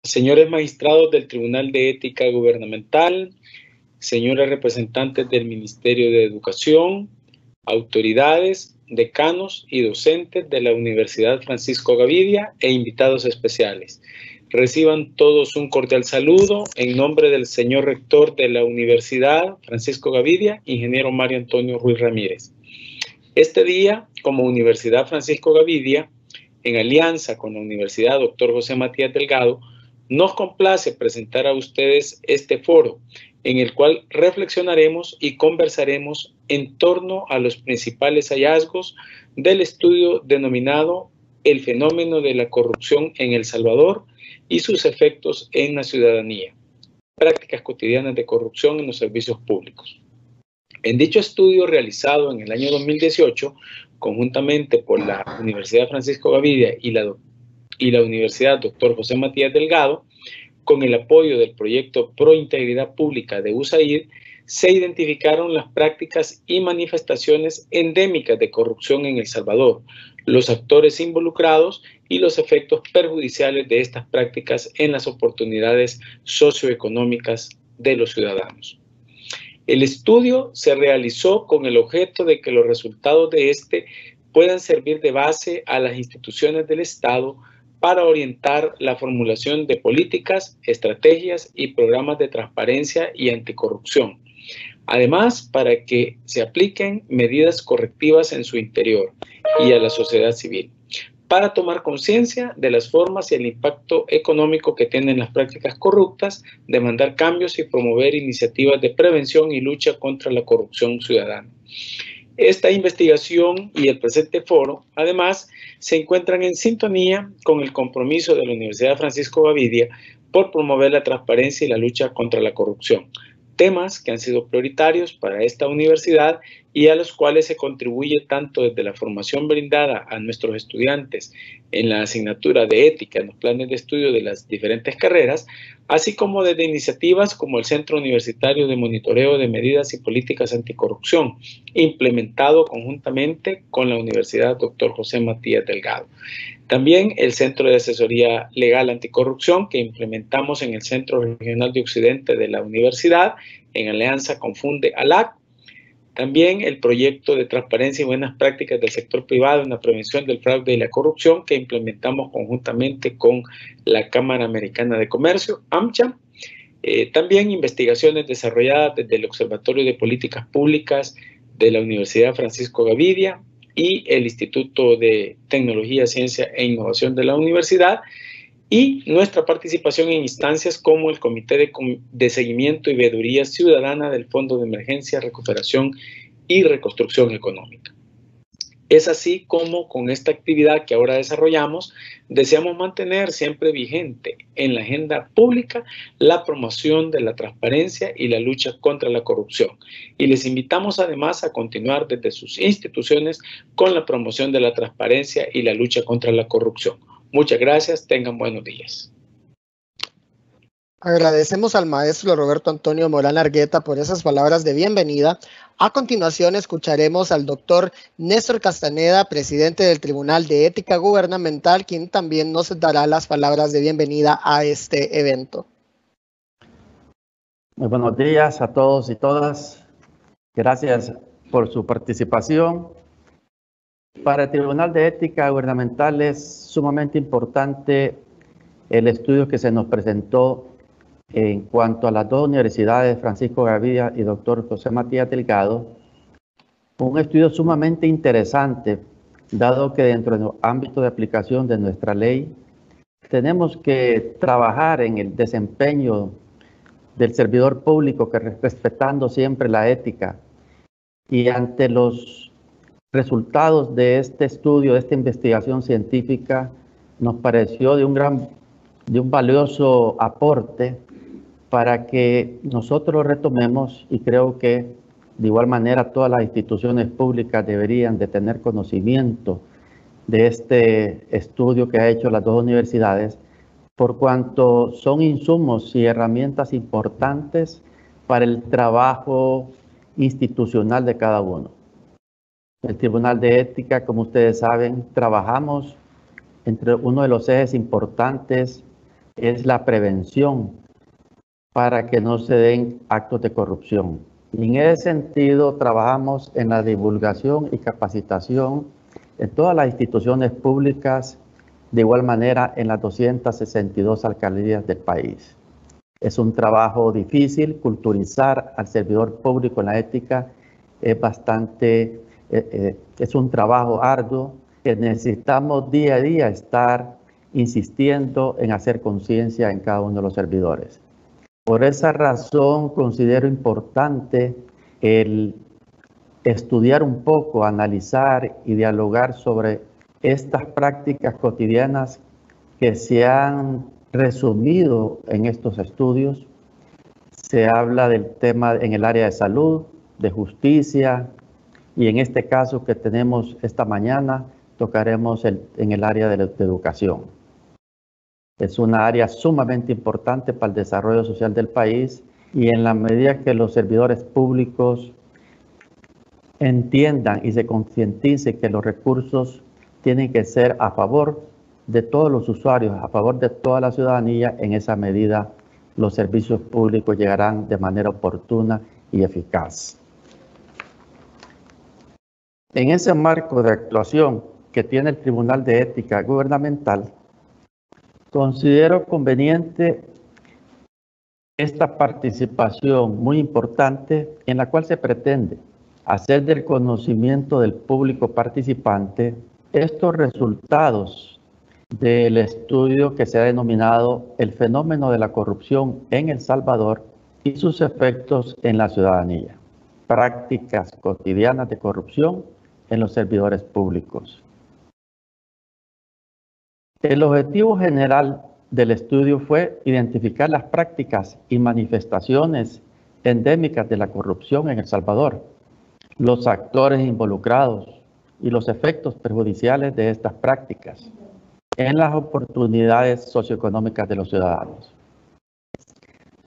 señores magistrados del Tribunal de Ética Gubernamental, señores representantes del Ministerio de Educación, autoridades, decanos y docentes de la Universidad Francisco Gavidia e invitados especiales. Reciban todos un cordial saludo en nombre del señor rector de la Universidad Francisco Gavidia, ingeniero Mario Antonio Ruiz Ramírez. Este día, como Universidad Francisco Gavidia, en alianza con la Universidad Dr. José Matías Delgado, nos complace presentar a ustedes este foro, en el cual reflexionaremos y conversaremos en torno a los principales hallazgos del estudio denominado El fenómeno de la corrupción en El Salvador y sus efectos en la ciudadanía, prácticas cotidianas de corrupción en los servicios públicos. En dicho estudio realizado en el año 2018, conjuntamente por la Universidad Francisco Gavidia y la Universidad Dr. José Matías Delgado, con el apoyo del proyecto Pro Integridad Pública de USAID, se identificaron las prácticas y manifestaciones endémicas de corrupción en El Salvador, los actores involucrados y los efectos perjudiciales de estas prácticas en las oportunidades socioeconómicas de los ciudadanos. El estudio se realizó con el objeto de que los resultados de este puedan servir de base a las instituciones del Estado para orientar la formulación de políticas, estrategias y programas de transparencia y anticorrupción. Además, para que se apliquen medidas correctivas en su interior y a la sociedad civil, para tomar conciencia de las formas y el impacto económico que tienen las prácticas corruptas, demandar cambios y promover iniciativas de prevención y lucha contra la corrupción ciudadana. Esta investigación y el presente foro, además, se encuentran en sintonía con el compromiso de la Universidad Francisco Gavidia por promover la transparencia y la lucha contra la corrupción, temas que han sido prioritarios para esta universidad y a los cuales se contribuye tanto desde la formación brindada a nuestros estudiantes en la asignatura de ética en los planes de estudio de las diferentes carreras, así como desde iniciativas como el Centro Universitario de Monitoreo de Medidas y Políticas Anticorrupción, implementado conjuntamente con la Universidad Dr. José Matías Delgado. También el Centro de Asesoría Legal Anticorrupción que implementamos en el Centro Regional de Occidente de la Universidad, en alianza con Funde-ALAC. También el proyecto de transparencia y buenas prácticas del sector privado en la prevención del fraude y la corrupción que implementamos conjuntamente con la Cámara Americana de Comercio, AmCham. También investigaciones desarrolladas desde el Observatorio de Políticas Públicas de la Universidad Francisco Gavidia y el Instituto de Tecnología, Ciencia e Innovación de la Universidad, y nuestra participación en instancias como el Comité de Seguimiento y Veeduría Ciudadana del Fondo de Emergencia, Recuperación y Reconstrucción Económica. Es así como con esta actividad que ahora desarrollamos, deseamos mantener siempre vigente en la agenda pública la promoción de la transparencia y la lucha contra la corrupción. Y les invitamos además a continuar desde sus instituciones con la promoción de la transparencia y la lucha contra la corrupción. Muchas gracias, tengan buenos días. Agradecemos al maestro Roberto Antonio Morán Argueta por esas palabras de bienvenida. A continuación escucharemos al doctor Néstor Castaneda, presidente del Tribunal de Ética Gubernamental, quien también nos dará las palabras de bienvenida a este evento. Muy buenos días a todos y todas. Gracias por su participación. Para el Tribunal de Ética Gubernamental es sumamente importante el estudio que se nos presentó en cuanto a las dos universidades, Francisco Gavidia y Dr. José Matías Delgado. Un estudio sumamente interesante, dado que dentro del ámbito de aplicación de nuestra ley, tenemos que trabajar en el desempeño del servidor público, que respetando siempre la ética. Y ante los resultados de este estudio, de esta investigación científica, nos pareció de un valioso aporte para que nosotros retomemos, y creo que de igual manera todas las instituciones públicas deberían de tener conocimiento de este estudio que ha hecho las dos universidades, por cuanto son insumos y herramientas importantes para el trabajo institucional de cada uno. El Tribunal de Ética, como ustedes saben, trabajamos entre uno de los ejes importantes es la prevención para que no se den actos de corrupción. Y en ese sentido trabajamos en la divulgación y capacitación en todas las instituciones públicas, de igual manera en las 262 alcaldías del país. Es un trabajo difícil, culturizar al servidor público en la ética es un trabajo arduo que necesitamos día a día estar insistiendo en hacer conciencia en cada uno de los servidores. Por esa razón considero importante el estudiar un poco, analizar y dialogar sobre estas prácticas cotidianas que se han resumido en estos estudios. Se habla del tema en el área de salud, de justicia, y en este caso que tenemos esta mañana, tocaremos en el área de educación. Es una área sumamente importante para el desarrollo social del país, y en la medida que los servidores públicos entiendan y se concienticen que los recursos tienen que ser a favor de todos los usuarios, a favor de toda la ciudadanía, en esa medida los servicios públicos llegarán de manera oportuna y eficaz. En ese marco de actuación que tiene el Tribunal de Ética Gubernamental, considero conveniente esta participación muy importante en la cual se pretende hacer del conocimiento del público participante estos resultados del estudio que se ha denominado el fenómeno de la corrupción en El Salvador y sus efectos en la ciudadanía, prácticas cotidianas de corrupción en los servidores públicos. El objetivo general del estudio fue identificar las prácticas y manifestaciones endémicas de la corrupción en El Salvador, los actores involucrados y los efectos perjudiciales de estas prácticas en las oportunidades socioeconómicas de los ciudadanos.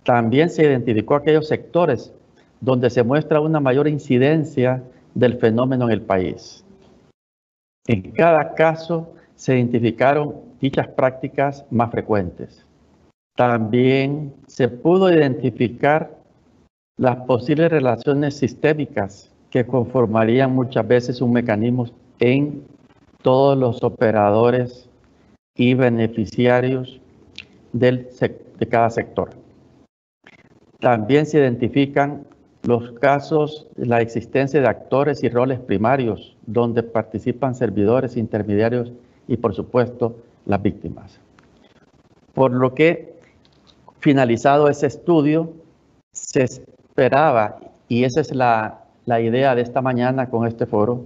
También se identificó aquellos sectores donde se muestra una mayor incidencia del fenómeno en el país. En cada caso se identificaron dichas prácticas más frecuentes. También se pudo identificar las posibles relaciones sistémicas que conformarían muchas veces un mecanismo en todos los operadores y beneficiarios de cada sector. También se identifican los casos, la existencia de actores y roles primarios donde participan servidores, intermediarios y, por supuesto, las víctimas. Por lo que, finalizado ese estudio, se esperaba, y esa es la idea de esta mañana con este foro,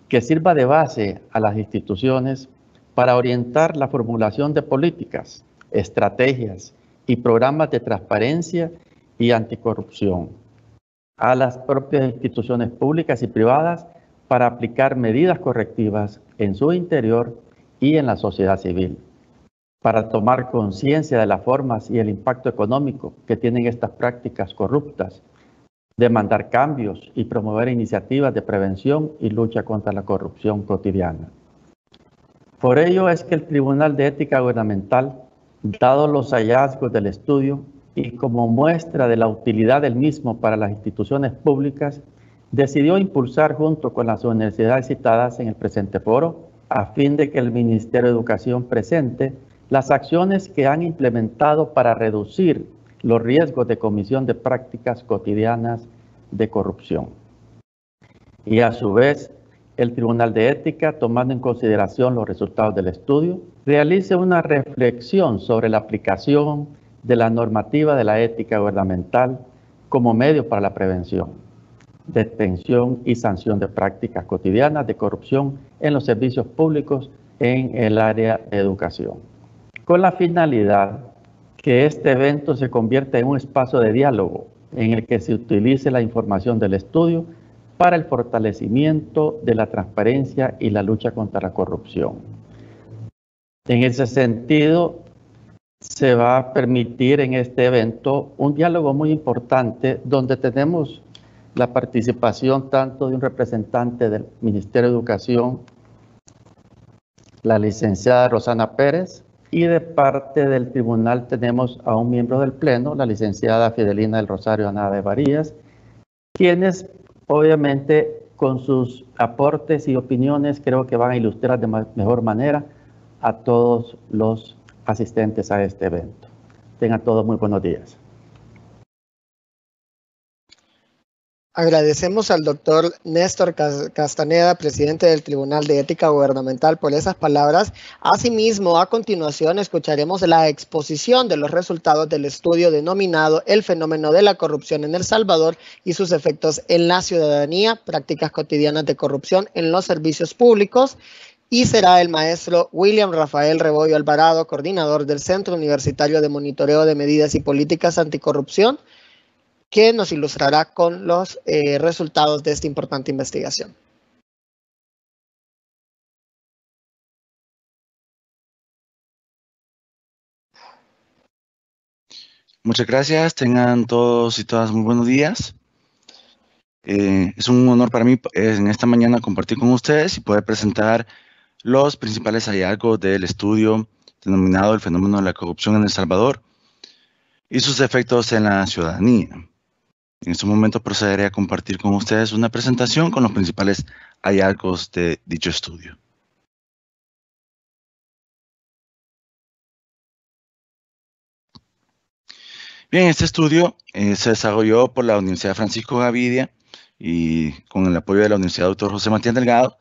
que sirva de base a las instituciones para orientar la formulación de políticas, estrategias y programas de transparencia y anticorrupción a las propias instituciones públicas y privadas para aplicar medidas correctivas en su interior y en la sociedad civil, para tomar conciencia de las formas y el impacto económico que tienen estas prácticas corruptas, demandar cambios y promover iniciativas de prevención y lucha contra la corrupción cotidiana. Por ello es que el Tribunal de Ética Gubernamental, dado los hallazgos del estudio y como muestra de la utilidad del mismo para las instituciones públicas, decidió impulsar junto con las universidades citadas en el presente foro, a fin de que el Ministerio de Educación presente las acciones que han implementado para reducir los riesgos de comisión de prácticas cotidianas de corrupción. Y a su vez, el Tribunal de Ética, tomando en consideración los resultados del estudio, realice una reflexión sobre la aplicación de la normativa de la ética gubernamental como medio para la prevención, detención y sanción de prácticas cotidianas de corrupción en los servicios públicos en el área de educación, con la finalidad que este evento se convierta en un espacio de diálogo en el que se utilice la información del estudio para el fortalecimiento de la transparencia y la lucha contra la corrupción. En ese sentido, se va a permitir en este evento un diálogo muy importante donde tenemos la participación tanto de un representante del Ministerio de Educación, la licenciada Rosana Pérez, Y de parte del tribunal tenemos a un miembro del Pleno, la licenciada Fidelina del Rosario Anada de Varías, quienes obviamente con sus aportes y opiniones creo que van a ilustrar de mejor manera a todos los asistentes a este evento. Tengan todos muy buenos días. Agradecemos al doctor Néstor Castaneda, presidente del Tribunal de Ética Gubernamental, por esas palabras. Asimismo, a continuación, escucharemos la exposición de los resultados del estudio denominado El fenómeno de la corrupción en El Salvador y sus efectos en la ciudadanía, prácticas cotidianas de corrupción en los servicios públicos. Y será el maestro William Rafael Rebollo Alvarado, coordinador del Centro Universitario de Monitoreo de Medidas y Políticas Anticorrupción, que nos ilustrará con los resultados de esta importante investigación. Muchas gracias, tengan todos y todas muy buenos días. Es un honor para mí en esta mañana compartir con ustedes y poder presentar los principales hallazgos del estudio denominado El fenómeno de la corrupción en El Salvador y sus efectos en la ciudadanía. En este momento procederé a compartir con ustedes una presentación con los principales hallazgos de dicho estudio. Bien, este estudio se desarrolló por la Universidad Francisco Gavidia y con el apoyo de la Universidad Dr. José Matías Delgado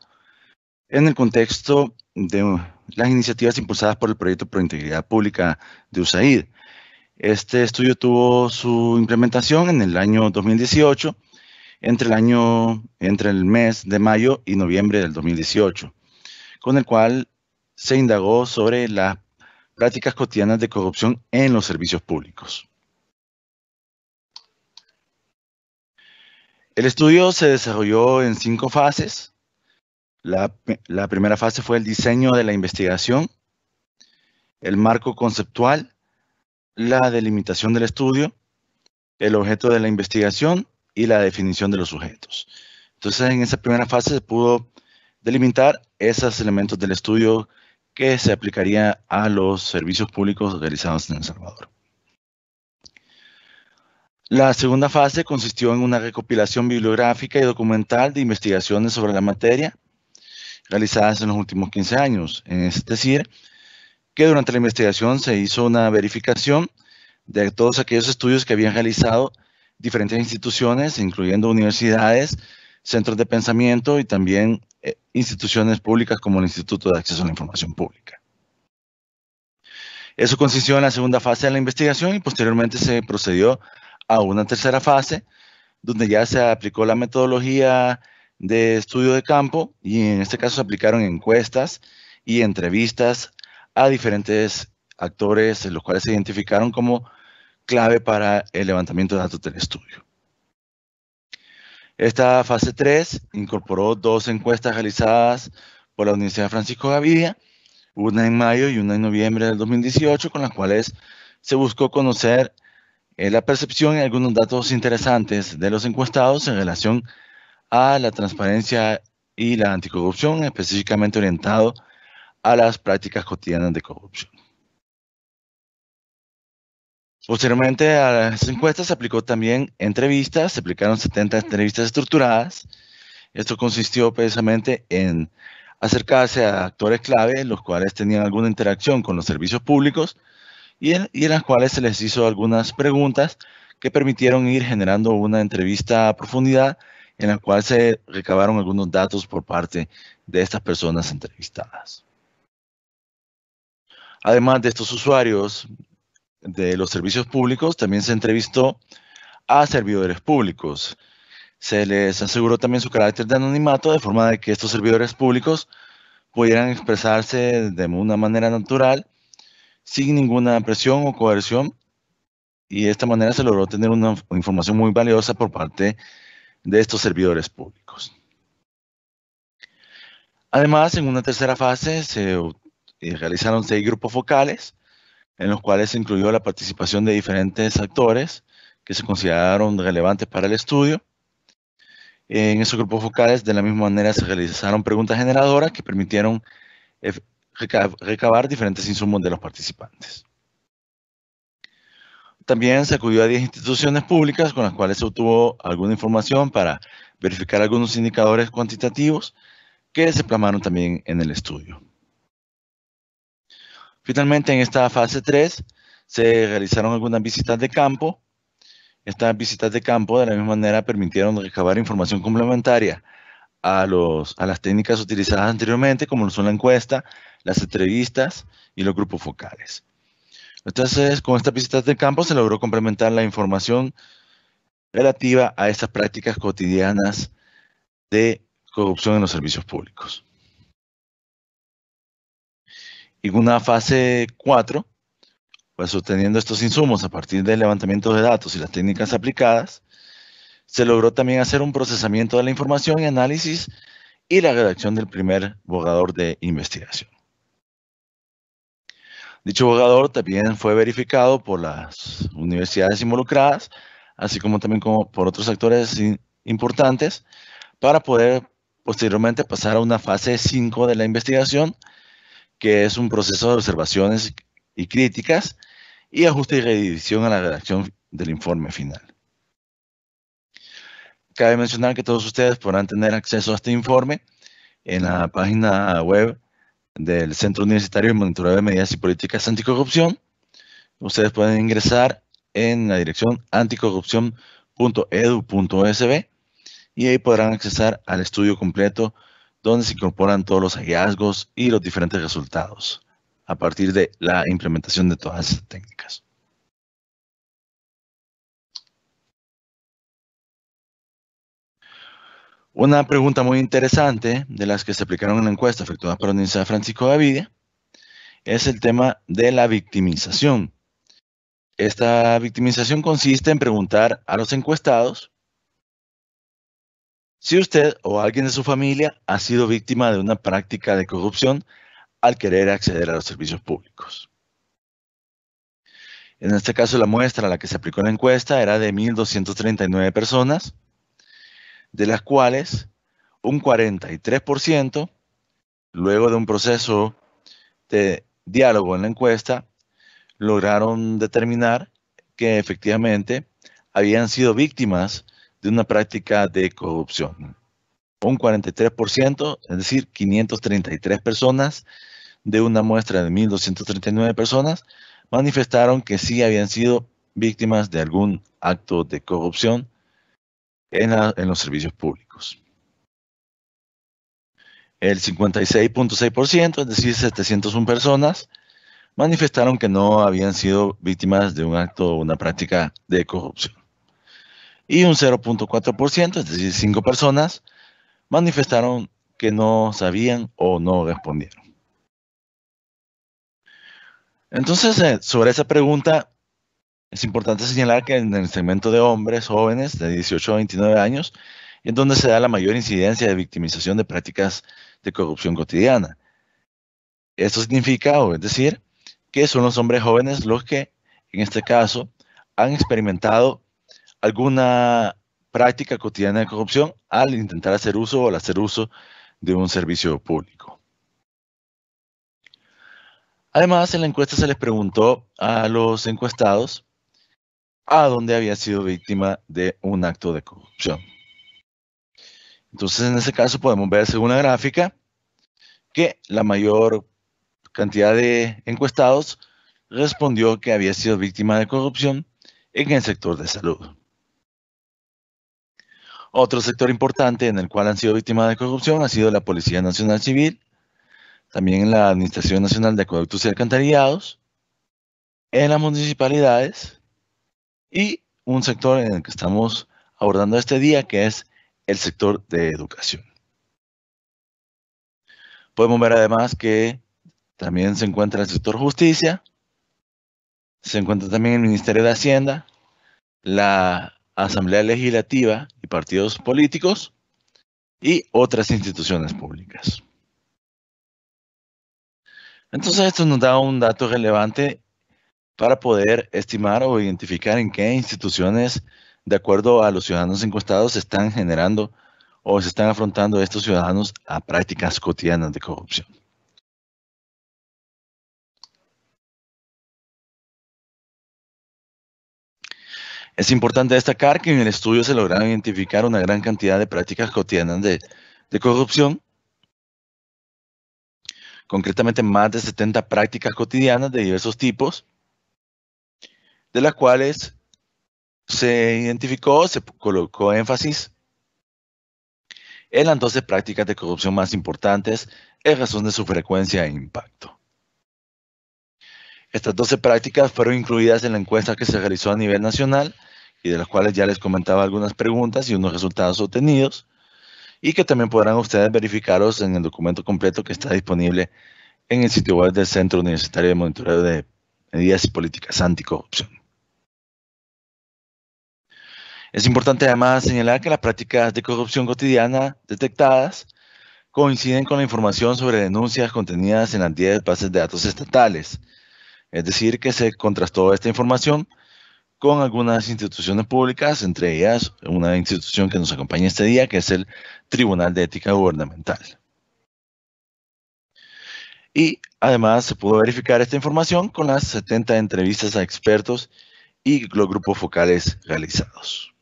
en el contexto de las iniciativas impulsadas por el Proyecto Pro Integridad Pública de USAID. Este estudio tuvo su implementación en el año 2018, entre el mes de mayo y noviembre del 2018, con el cual se indagó sobre las prácticas cotidianas de corrupción en los servicios públicos. El estudio se desarrolló en 5 fases. La primera fase fue el diseño de la investigación, el marco conceptual, la delimitación del estudio, el objeto de la investigación y la definición de los sujetos. Entonces, en esa primera fase se pudo delimitar esos elementos del estudio que se aplicaría a los servicios públicos realizados en El Salvador. La segunda fase consistió en una recopilación bibliográfica y documental de investigaciones sobre la materia realizadas en los últimos 15 años, es decir, que durante la investigación se hizo una verificación de todos aquellos estudios que habían realizado diferentes instituciones, incluyendo universidades, centros de pensamiento y también instituciones públicas como el Instituto de Acceso a la Información Pública. Eso consistió en la segunda fase de la investigación y posteriormente se procedió a una tercera fase, donde ya se aplicó la metodología de estudio de campo y en este caso se aplicaron encuestas y entrevistas a diferentes actores, los cuales se identificaron como clave para el levantamiento de datos del estudio. Esta fase 3 incorporó 2 encuestas realizadas por la Universidad Francisco Gavidia, una en mayo y una en noviembre del 2018, con las cuales se buscó conocer la percepción y algunos datos interesantes de los encuestados en relación a la transparencia y la anticorrupción, específicamente orientado a las prácticas cotidianas de corrupción. Posteriormente a las encuestas se aplicó también entrevistas, se aplicaron 70 entrevistas estructuradas. Esto consistió precisamente en acercarse a actores clave, los cuales tenían alguna interacción con los servicios públicos y en las cuales se les hizo algunas preguntas que permitieron ir generando una entrevista a profundidad en la cual se recabaron algunos datos por parte de estas personas entrevistadas. Además de estos usuarios de los servicios públicos, también se entrevistó a servidores públicos. Se les aseguró también su carácter de anonimato, de forma de que estos servidores públicos pudieran expresarse de una manera natural, sin ninguna presión o coerción, y de esta manera se logró tener una información muy valiosa por parte de estos servidores públicos. Además, en una tercera fase se realizaron 6 grupos focales, en los cuales se incluyó la participación de diferentes actores que se consideraron relevantes para el estudio. En esos grupos focales, de la misma manera, se realizaron preguntas generadoras que permitieron recabar diferentes insumos de los participantes. También se acudió a 10 instituciones públicas con las cuales se obtuvo alguna información para verificar algunos indicadores cuantitativos que se plasmaron también en el estudio. Finalmente, en esta fase 3, se realizaron algunas visitas de campo. Estas visitas de campo, de la misma manera, permitieron recabar información complementaria a las técnicas utilizadas anteriormente, como son la encuesta, las entrevistas y los grupos focales. Entonces, con estas visitas de campo se logró complementar la información relativa a estas prácticas cotidianas de corrupción en los servicios públicos. En una fase 4, pues obteniendo estos insumos a partir del levantamiento de datos y las técnicas aplicadas, se logró también hacer un procesamiento de la información y análisis y la redacción del primer borrador de investigación. Dicho borrador también fue verificado por las universidades involucradas, así como también por otros actores importantes, para poder posteriormente pasar a una fase 5 de la investigación, que es un proceso de observaciones y críticas y ajuste y reedición a la redacción del informe final. Cabe mencionar que todos ustedes podrán tener acceso a este informe en la página web del Centro Universitario de Monitoreo de Medidas y Políticas Anticorrupción. Ustedes pueden ingresar en la dirección anticorrupción.edu.usb y ahí podrán accesar al estudio completo donde se incorporan todos los hallazgos y los diferentes resultados a partir de la implementación de todas estas técnicas. Una pregunta muy interesante de las que se aplicaron en la encuesta efectuada por la Universidad Francisco Gavidia es el tema de la victimización. Esta victimización consiste en preguntar a los encuestados si usted o alguien de su familia ha sido víctima de una práctica de corrupción al querer acceder a los servicios públicos. En este caso, la muestra a la que se aplicó la encuesta era de 1.239 personas, de las cuales un 43%, luego de un proceso de diálogo en la encuesta, lograron determinar que efectivamente habían sido víctimas de una práctica de corrupción. Un 43%, es decir, 533 personas de una muestra de 1.239 personas, manifestaron que sí habían sido víctimas de algún acto de corrupción en los servicios públicos. El 56.6%, es decir, 701 personas, manifestaron que no habían sido víctimas de un acto o una práctica de corrupción. Y un 0.4%, es decir, 5 personas, manifestaron que no sabían o no respondieron. Entonces, sobre esa pregunta, es importante señalar que en el segmento de hombres jóvenes de 18 a 29 años es donde se da la mayor incidencia de victimización de prácticas de corrupción cotidiana. Esto significa, o es decir, que son los hombres jóvenes los que, en este caso, han experimentado alguna práctica cotidiana de corrupción al intentar hacer uso o al hacer uso de un servicio público. Además, en la encuesta se les preguntó a los encuestados a dónde había sido víctima de un acto de corrupción. Entonces, en ese caso podemos ver, según la gráfica, que la mayor cantidad de encuestados respondió que había sido víctima de corrupción en el sector de salud. Otro sector importante en el cual han sido víctimas de corrupción ha sido la Policía Nacional Civil, también en la Administración Nacional de Acueductos y Alcantarillados, en las municipalidades y un sector en el que estamos abordando este día, que es el sector de educación. Podemos ver además que también se encuentra el sector justicia, se encuentra también el Ministerio de Hacienda, la Asamblea Legislativa y partidos políticos y otras instituciones públicas. Entonces esto nos da un dato relevante para poder estimar o identificar en qué instituciones, de acuerdo a los ciudadanos encuestados, se están generando o se están afrontando estos ciudadanos a prácticas cotidianas de corrupción. Es importante destacar que en el estudio se lograron identificar una gran cantidad de prácticas cotidianas de corrupción, concretamente más de 70 prácticas cotidianas de diversos tipos, de las cuales se identificó, se colocó énfasis en las 12 prácticas de corrupción más importantes en razón de su frecuencia e impacto. Estas 12 prácticas fueron incluidas en la encuesta que se realizó a nivel nacional y de las cuales ya les comentaba algunas preguntas y unos resultados obtenidos, y que también podrán ustedes verificaros en el documento completo que está disponible en el sitio web del Centro Universitario de Monitoreo de Medidas y Políticas Anticorrupción. Es importante además señalar que las prácticas de corrupción cotidiana detectadas coinciden con la información sobre denuncias contenidas en las 10 bases de datos estatales. Es decir, que se contrastó esta información con algunas instituciones públicas, entre ellas una institución que nos acompaña este día, que es el Tribunal de Ética Gubernamental. Y además se pudo verificar esta información con las 70 entrevistas a expertos y los grupos focales realizados.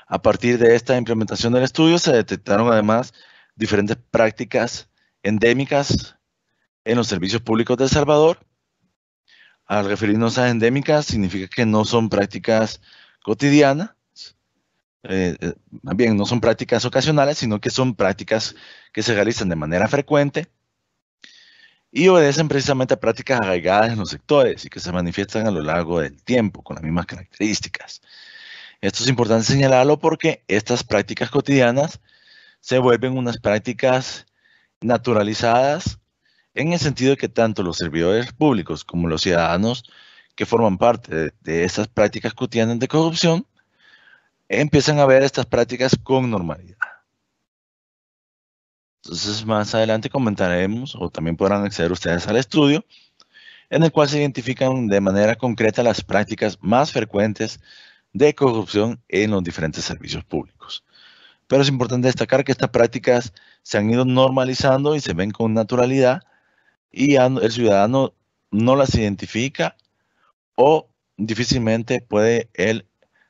A partir de esta implementación del estudio se detectaron además diferentes prácticas endémicas en los servicios públicos de El Salvador. Al referirnos a endémicas significa que no son prácticas cotidianas, más bien no son prácticas ocasionales, sino que son prácticas que se realizan de manera frecuente y obedecen precisamente a prácticas arraigadas en los sectores y que se manifiestan a lo largo del tiempo con las mismas características. Esto es importante señalarlo porque estas prácticas cotidianas se vuelven unas prácticas naturalizadas en el sentido de que tanto los servidores públicos como los ciudadanos que forman parte de estas prácticas cotidianas de corrupción empiezan a ver estas prácticas con normalidad. Entonces más adelante comentaremos, o también podrán acceder ustedes al estudio, en el cual se identifican de manera concreta las prácticas más frecuentes de corrupción en los diferentes servicios públicos. Pero es importante destacar que estas prácticas se han ido normalizando y se ven con naturalidad y el ciudadano no las identifica o difícilmente puede él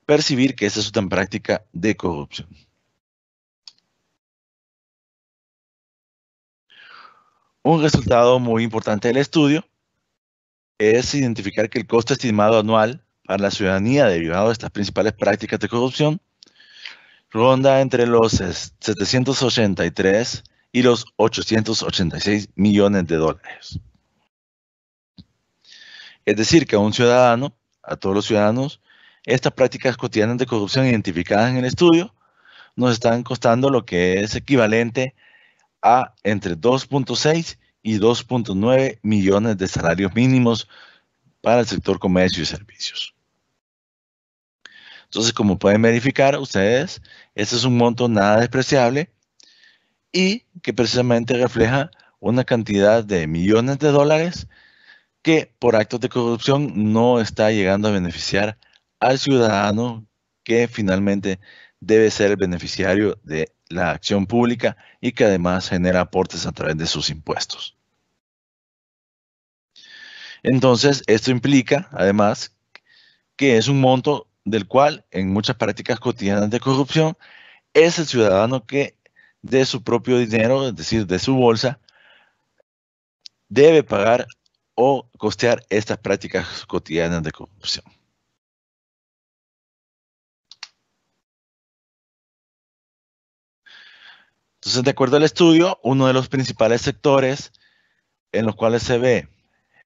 percibir que esa es una práctica de corrupción. Un resultado muy importante del estudio es identificar que el costo estimado anual para la ciudadanía derivado de estas principales prácticas de corrupción ronda entre los 783 y los 886 millones de dólares. Es decir, que a un ciudadano, a todos los ciudadanos, estas prácticas cotidianas de corrupción identificadas en el estudio nos están costando lo que es equivalente a entre 2.6 y 2.9 millones de salarios mínimos para el sector comercio y servicios. Entonces, como pueden verificar ustedes, este es un monto nada despreciable y que precisamente refleja una cantidad de millones de dólares que por actos de corrupción no está llegando a beneficiar al ciudadano que finalmente debe ser el beneficiario de la acción pública y que además genera aportes a través de sus impuestos. Entonces, esto implica además que es un monto del cual en muchas prácticas cotidianas de corrupción es el ciudadano que de su propio dinero, es decir, de su bolsa, debe pagar o costear estas prácticas cotidianas de corrupción. Entonces, de acuerdo al estudio, uno de los principales sectores en los cuales se ve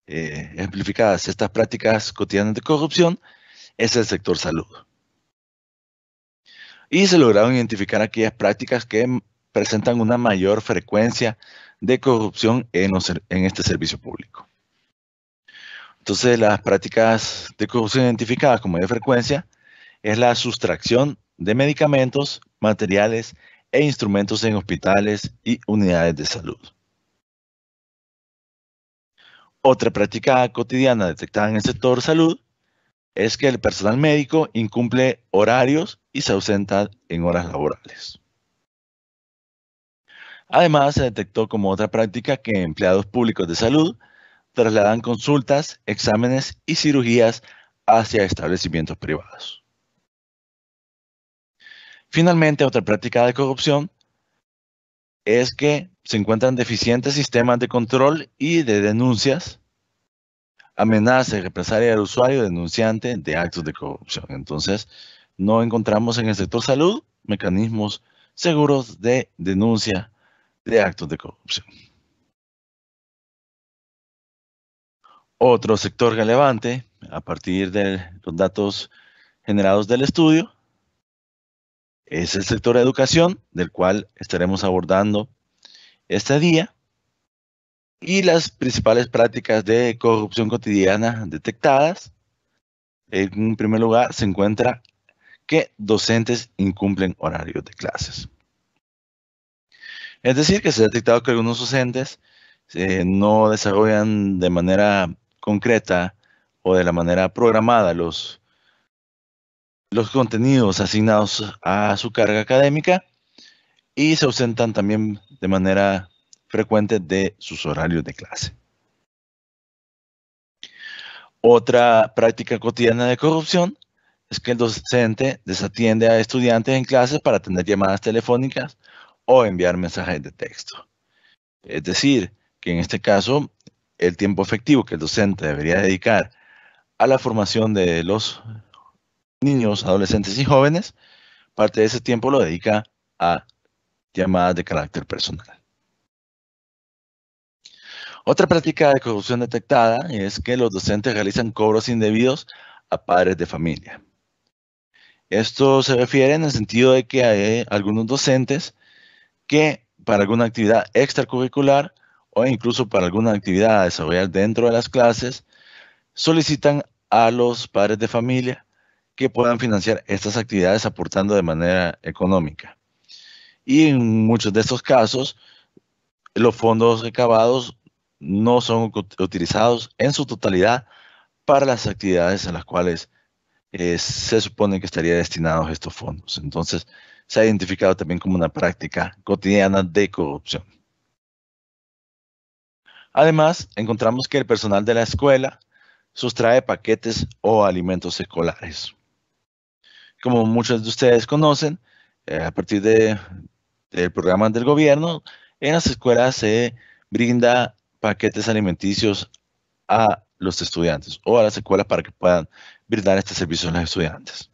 ejemplificadas estas prácticas cotidianas de corrupción es el sector salud. Y se lograron identificar aquellas prácticas que presentan una mayor frecuencia de corrupción en este servicio público. Entonces, las prácticas de corrupción identificadas con mayor frecuencia es la sustracción de medicamentos, materiales e instrumentos en hospitales y unidades de salud. Otra práctica cotidiana detectada en el sector salud es que el personal médico incumple horarios y se ausenta en horas laborales. Además, se detectó como otra práctica que empleados públicos de salud trasladan consultas, exámenes y cirugías hacia establecimientos privados. Finalmente, otra práctica de corrupción es que se encuentran deficientes sistemas de control y de denuncias, amenaza y represalia del usuario denunciante de actos de corrupción. Entonces, no encontramos en el sector salud mecanismos seguros de denuncia de actos de corrupción. Otro sector relevante, a partir de los datos generados del estudio, es el sector de educación, del cual estaremos abordando este día, y las principales prácticas de corrupción cotidiana detectadas. En primer lugar, se encuentra que docentes incumplen horarios de clases. Es decir, que se ha detectado que algunos docentes no desarrollan de manera concreta o de la manera programada los contenidos asignados a su carga académica y se ausentan también de manera frecuente de sus horarios de clase. Otra práctica cotidiana de corrupción es que el docente desatiende a estudiantes en clases para atender llamadas telefónicas o enviar mensajes de texto. Es decir, que en este caso, el tiempo efectivo que el docente debería dedicar a la formación de los niños, adolescentes y jóvenes, parte de ese tiempo lo dedica a llamadas de carácter personal. Otra práctica de corrupción detectada es que los docentes realizan cobros indebidos a padres de familia. Esto se refiere en el sentido de que hay algunos docentes que para alguna actividad extracurricular o incluso para alguna actividad a desarrollar dentro de las clases, solicitan a los padres de familia que puedan financiar estas actividades aportando de manera económica. Y en muchos de estos casos, los fondos recabados no son utilizados en su totalidad para las actividades a las cuales se supone que estarían destinados estos fondos. Entonces, se ha identificado también como una práctica cotidiana de corrupción. Además, encontramos que el personal de la escuela sustrae paquetes o alimentos escolares. Como muchos de ustedes conocen, a partir del programa del gobierno, en las escuelas se brinda paquetes alimenticios a los estudiantes o a las escuelas para que puedan brindar este servicio a los estudiantes.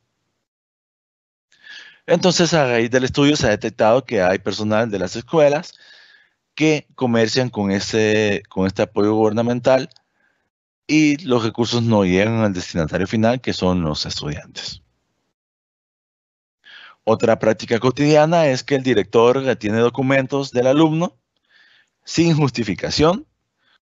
Entonces, a raíz del estudio se ha detectado que hay personal de las escuelas que comercian con este apoyo gubernamental y los recursos no llegan al destinatario final, que son los estudiantes. Otra práctica cotidiana es que el director retiene documentos del alumno sin justificación,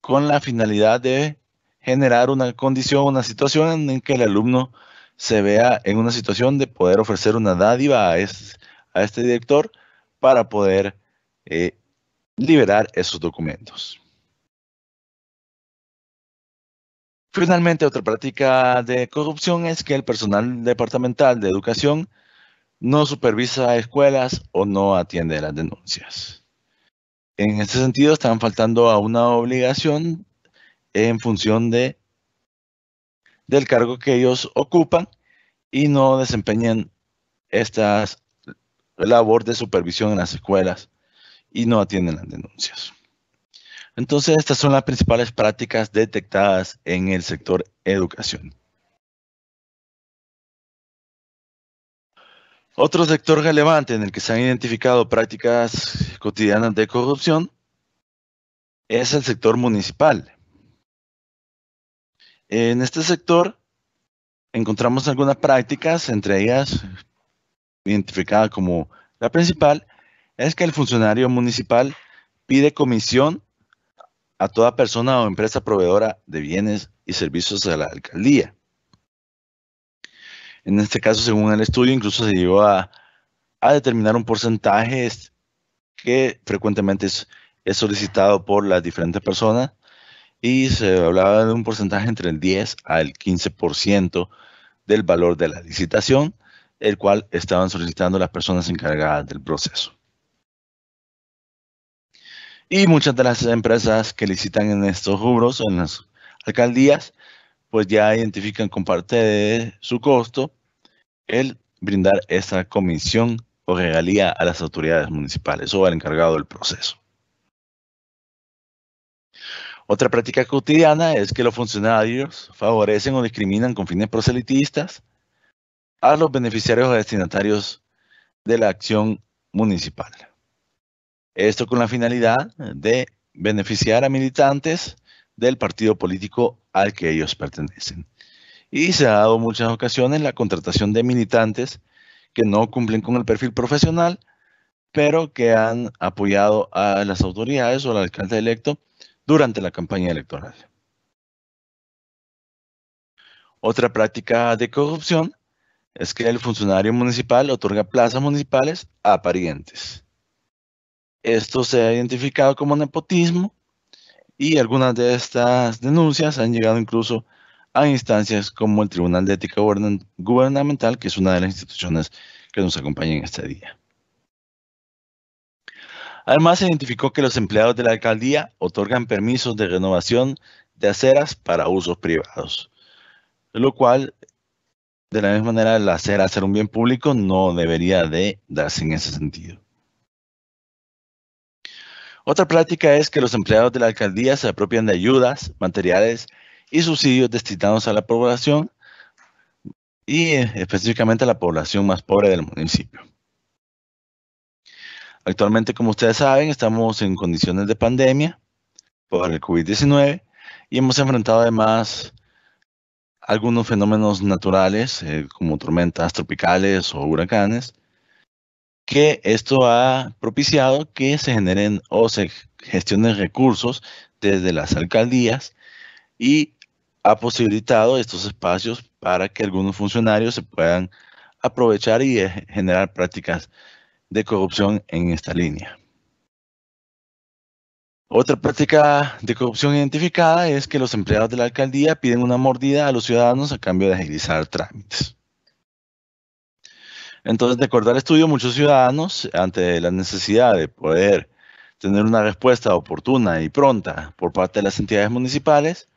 con la finalidad de generar una condición, una situación en que el alumno se vea en una situación de poder ofrecer una dádiva a este director para poder liberar esos documentos. Finalmente, otra práctica de corrupción es que el personal departamental de educación no supervisa escuelas o no atiende las denuncias. En este sentido, están faltando a una obligación en función del cargo que ellos ocupan y no desempeñan esta labor de supervisión en las escuelas y no atienden las denuncias. Entonces, estas son las principales prácticas detectadas en el sector educación. Otro sector relevante en el que se han identificado prácticas cotidianas de corrupción es el sector municipal. En este sector encontramos algunas prácticas, entre ellas identificada como la principal, es que el funcionario municipal pide comisión a toda persona o empresa proveedora de bienes y servicios a la alcaldía. En este caso, según el estudio, incluso se llegó a determinar un porcentaje que frecuentemente es solicitado por las diferentes personas y se hablaba de un porcentaje entre el 10 al 15% del valor de la licitación, el cual estaban solicitando las personas encargadas del proceso. Y muchas de las empresas que licitan en estos rubros, en las alcaldías, pues ya identifican con parte de su costo el brindar esta comisión o regalía a las autoridades municipales o al encargado del proceso. Otra práctica cotidiana es que los funcionarios favorecen o discriminan con fines proselitistas a los beneficiarios o destinatarios de la acción municipal. Esto con la finalidad de beneficiar a militantes del partido político al que ellos pertenecen. Y se ha dado muchas ocasiones la contratación de militantes que no cumplen con el perfil profesional, pero que han apoyado a las autoridades o al alcalde electo durante la campaña electoral. Otra práctica de corrupción es que el funcionario municipal otorga plazas municipales a parientes. Esto se ha identificado como nepotismo y algunas de estas denuncias han llegado incluso a instancias como el Tribunal de Ética Gubernamental, que es una de las instituciones que nos acompaña en este día. Además, se identificó que los empleados de la alcaldía otorgan permisos de renovación de aceras para usos privados, lo cual, de la misma manera, la acera ser un bien público no debería de darse en ese sentido. Otra práctica es que los empleados de la alcaldía se apropian de ayudas, materiales y subsidios destinados a la población y específicamente a la población más pobre del municipio. Actualmente, como ustedes saben, estamos en condiciones de pandemia por el COVID-19 y hemos enfrentado además algunos fenómenos naturales como tormentas tropicales o huracanes, que esto ha propiciado que se generen o se gestionen recursos desde las alcaldías y ha posibilitado estos espacios para que algunos funcionarios se puedan aprovechar y generar prácticas de corrupción en esta línea. Otra práctica de corrupción identificada es que los empleados de la alcaldía piden una mordida a los ciudadanos a cambio de agilizar trámites. Entonces, de acuerdo al estudio, muchos ciudadanos, ante la necesidad de poder tener una respuesta oportuna y pronta por parte de las entidades municipales,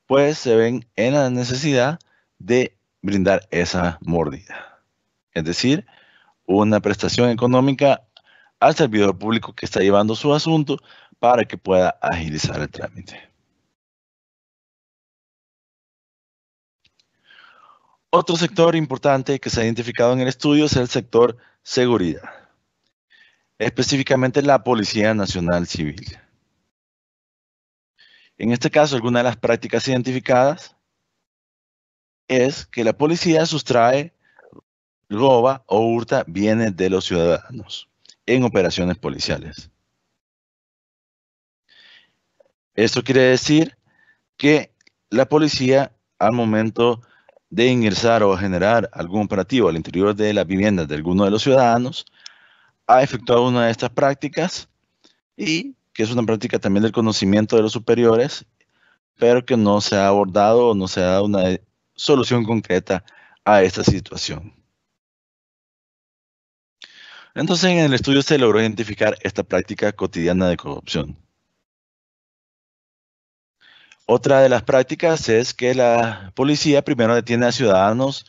pues se ven en la necesidad de brindar esa mordida. Es decir, una prestación económica al servidor público que está llevando su asunto para que pueda agilizar el trámite. Otro sector importante que se ha identificado en el estudio es el sector seguridad, específicamente la Policía Nacional Civil. En este caso, alguna de las prácticas identificadas es que la policía sustrae, roba o hurta bienes de los ciudadanos en operaciones policiales. Esto quiere decir que la policía, al momento de ingresar o generar algún operativo al interior de las viviendas de alguno de los ciudadanos, ha efectuado una de estas prácticas y que es una práctica también del conocimiento de los superiores, pero que no se ha abordado o no se ha dado una solución concreta a esta situación. Entonces, en el estudio se logró identificar esta práctica cotidiana de corrupción. Otra de las prácticas es que la policía primero detiene a ciudadanos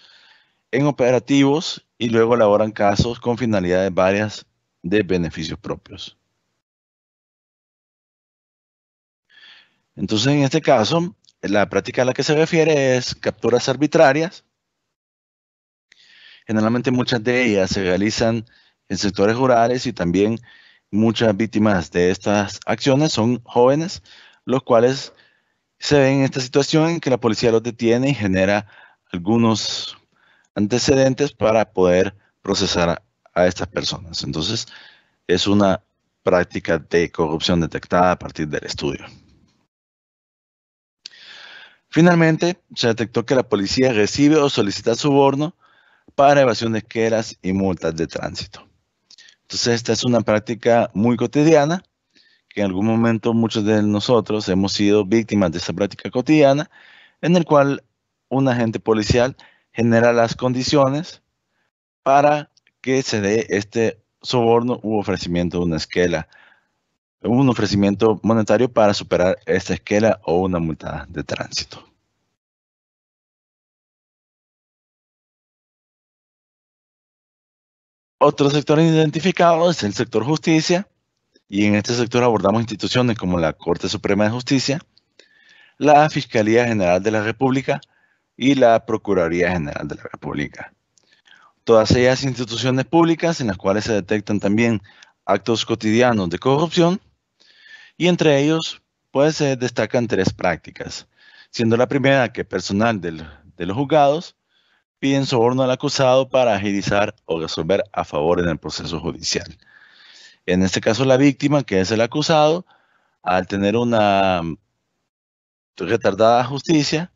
en operativos y luego elaboran casos con finalidades varias de beneficios propios. Entonces, en este caso, la práctica a la que se refiere es capturas arbitrarias. Generalmente muchas de ellas se realizan en sectores rurales y también muchas víctimas de estas acciones son jóvenes, los cuales se ven en esta situación en que la policía los detiene y genera algunos antecedentes para poder procesar a estas personas. Entonces, es una práctica de corrupción detectada a partir del estudio. Finalmente, se detectó que la policía recibe o solicita soborno para evasión de esquelas y multas de tránsito. Entonces, esta es una práctica muy cotidiana, que en algún momento muchos de nosotros hemos sido víctimas de esta práctica cotidiana, en el cual un agente policial genera las condiciones para que se dé este soborno u ofrecimiento de una esquela, un ofrecimiento monetario para superar esta esquela o una multa de tránsito. Otro sector identificado es el sector justicia, y en este sector abordamos instituciones como la Corte Suprema de Justicia, la Fiscalía General de la República y la Procuraduría General de la República. Todas ellas instituciones públicas en las cuales se detectan también actos cotidianos de corrupción, y entre ellos pues se destacan 3 prácticas, siendo la primera que personal de los juzgados piden soborno al acusado para agilizar o resolver a favor en el proceso judicial. En este caso, la víctima, que es el acusado, al tener una retardada justicia,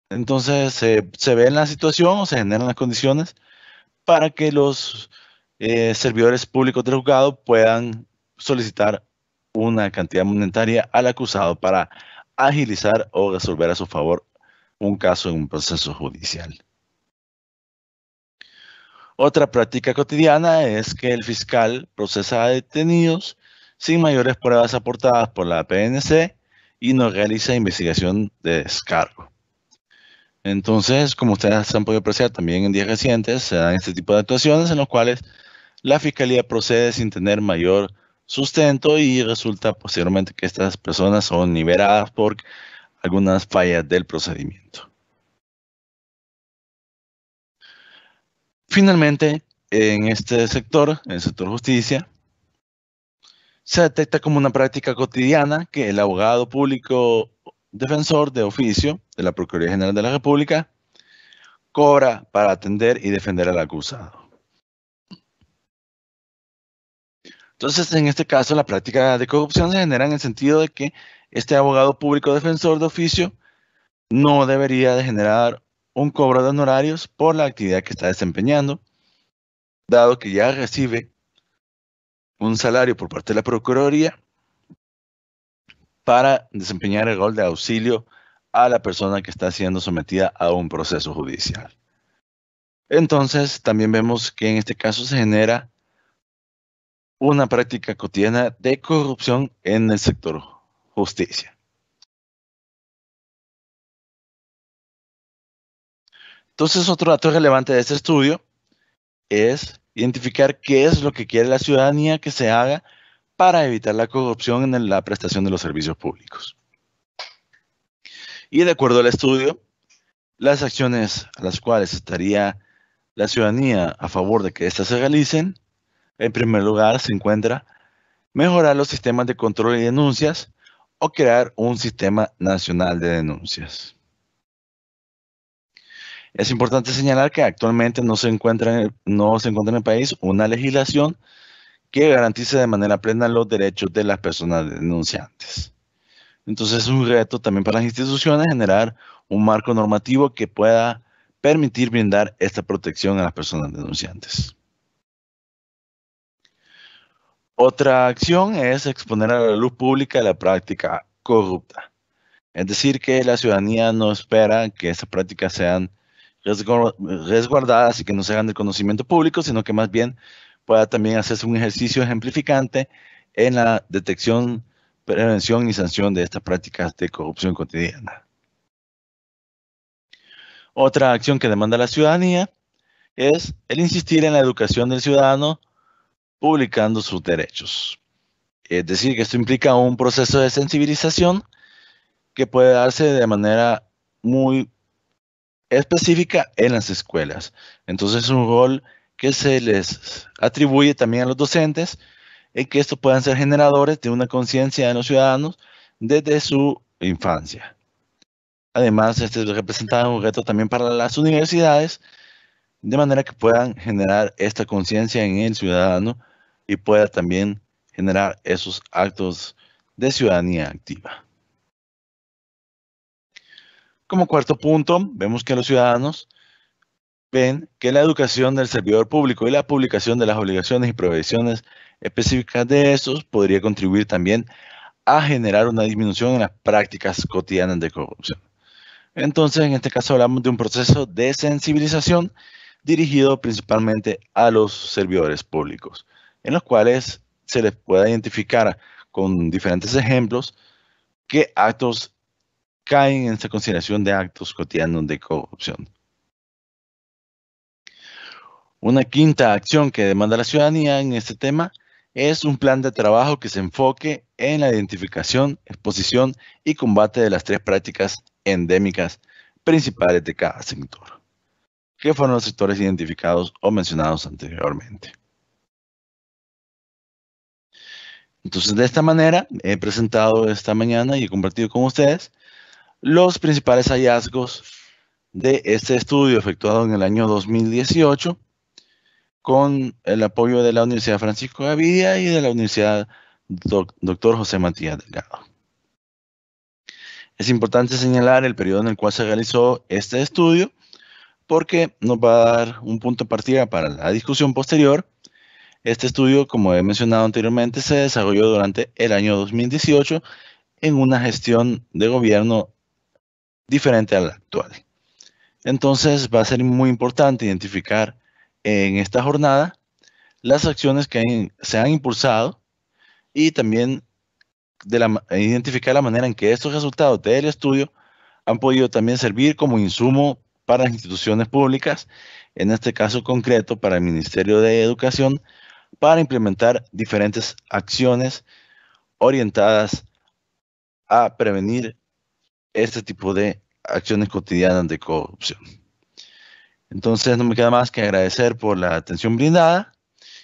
entonces se ve en la situación o se generan las condiciones para que los servidores públicos del juzgado puedan solicitar una cantidad monetaria al acusado para agilizar o resolver a su favor un caso en un proceso judicial. Otra práctica cotidiana es que el fiscal procesa a detenidos sin mayores pruebas aportadas por la PNC y no realiza investigación de descargo. Entonces, como ustedes han podido apreciar también en días recientes, se dan este tipo de actuaciones en las cuales la fiscalía procede sin tener mayor sustento y resulta posteriormente que estas personas son liberadas por algunas fallas del procedimiento. Finalmente, en este sector, en el sector justicia, se detecta como una práctica cotidiana que el abogado público defensor de oficio de la Procuraduría General de la República cobra para atender y defender al acusado. Entonces, en este caso, la práctica de corrupción se genera en el sentido de que este abogado público defensor de oficio no debería de generar un cobro de honorarios por la actividad que está desempeñando, dado que ya recibe un salario por parte de la Procuraduría para desempeñar el rol de auxilio a la persona que está siendo sometida a un proceso judicial. Entonces, también vemos que en este caso se genera una práctica cotidiana de corrupción en el sector justicia. Entonces, otro dato relevante de este estudio es identificar qué es lo que quiere la ciudadanía que se haga para evitar la corrupción en la prestación de los servicios públicos. Y de acuerdo al estudio, las acciones a las cuales estaría la ciudadanía a favor de que éstas se realicen, en primer lugar se encuentra mejorar los sistemas de control y denuncias o crear un sistema nacional de denuncias. Es importante señalar que actualmente no se encuentra en el país una legislación que garantice de manera plena los derechos de las personas denunciantes. Entonces es un reto también para las instituciones generar un marco normativo que pueda permitir brindar esta protección a las personas denunciantes. Otra acción es exponer a la luz pública la práctica corrupta. Es decir, que la ciudadanía no espera que estas prácticas sean resguardadas y que no se hagan del conocimiento público, sino que más bien pueda también hacerse un ejercicio ejemplificante en la detección, prevención y sanción de estas prácticas de corrupción cotidiana. Otra acción que demanda la ciudadanía es el insistir en la educación del ciudadano publicando sus derechos. Es decir, que esto implica un proceso de sensibilización que puede darse de manera muy específica en las escuelas. Entonces es un rol que se les atribuye también a los docentes en que estos puedan ser generadores de una conciencia de los ciudadanos desde su infancia. Además, este representa un reto también para las universidades, de manera que puedan generar esta conciencia en el ciudadano y pueda también generar esos actos de ciudadanía activa. Como cuarto punto, vemos que los ciudadanos ven que la educación del servidor público y la publicación de las obligaciones y prohibiciones específicas de estos podría contribuir también a generar una disminución en las prácticas cotidianas de corrupción. Entonces, en este caso hablamos de un proceso de sensibilización dirigido principalmente a los servidores públicos, en los cuales se les pueda identificar con diferentes ejemplos qué actos caen en esta consideración de actos cotidianos de corrupción. Una quinta acción que demanda la ciudadanía en este tema es un plan de trabajo que se enfoque en la identificación, exposición y combate de las 3 prácticas endémicas principales de cada sector, que fueron los sectores identificados o mencionados anteriormente. Entonces, de esta manera, he presentado esta mañana y he compartido con ustedes los principales hallazgos de este estudio efectuado en el año 2018 con el apoyo de la Universidad Francisco Gavidia y de la Universidad Dr. José Matías Delgado. Es importante señalar el periodo en el cual se realizó este estudio porque nos va a dar un punto de partida para la discusión posterior. Este estudio, como he mencionado anteriormente, se desarrolló durante el año 2018 en una gestión de gobierno diferente a la actual. Entonces va a ser muy importante identificar en esta jornada las acciones que se han impulsado y también identificar la manera en que estos resultados del estudio han podido también servir como insumo para las instituciones públicas, en este caso concreto para el Ministerio de Educación, para implementar diferentes acciones orientadas a prevenir este tipo de acciones cotidianas de corrupción. Entonces no me queda más que agradecer por la atención brindada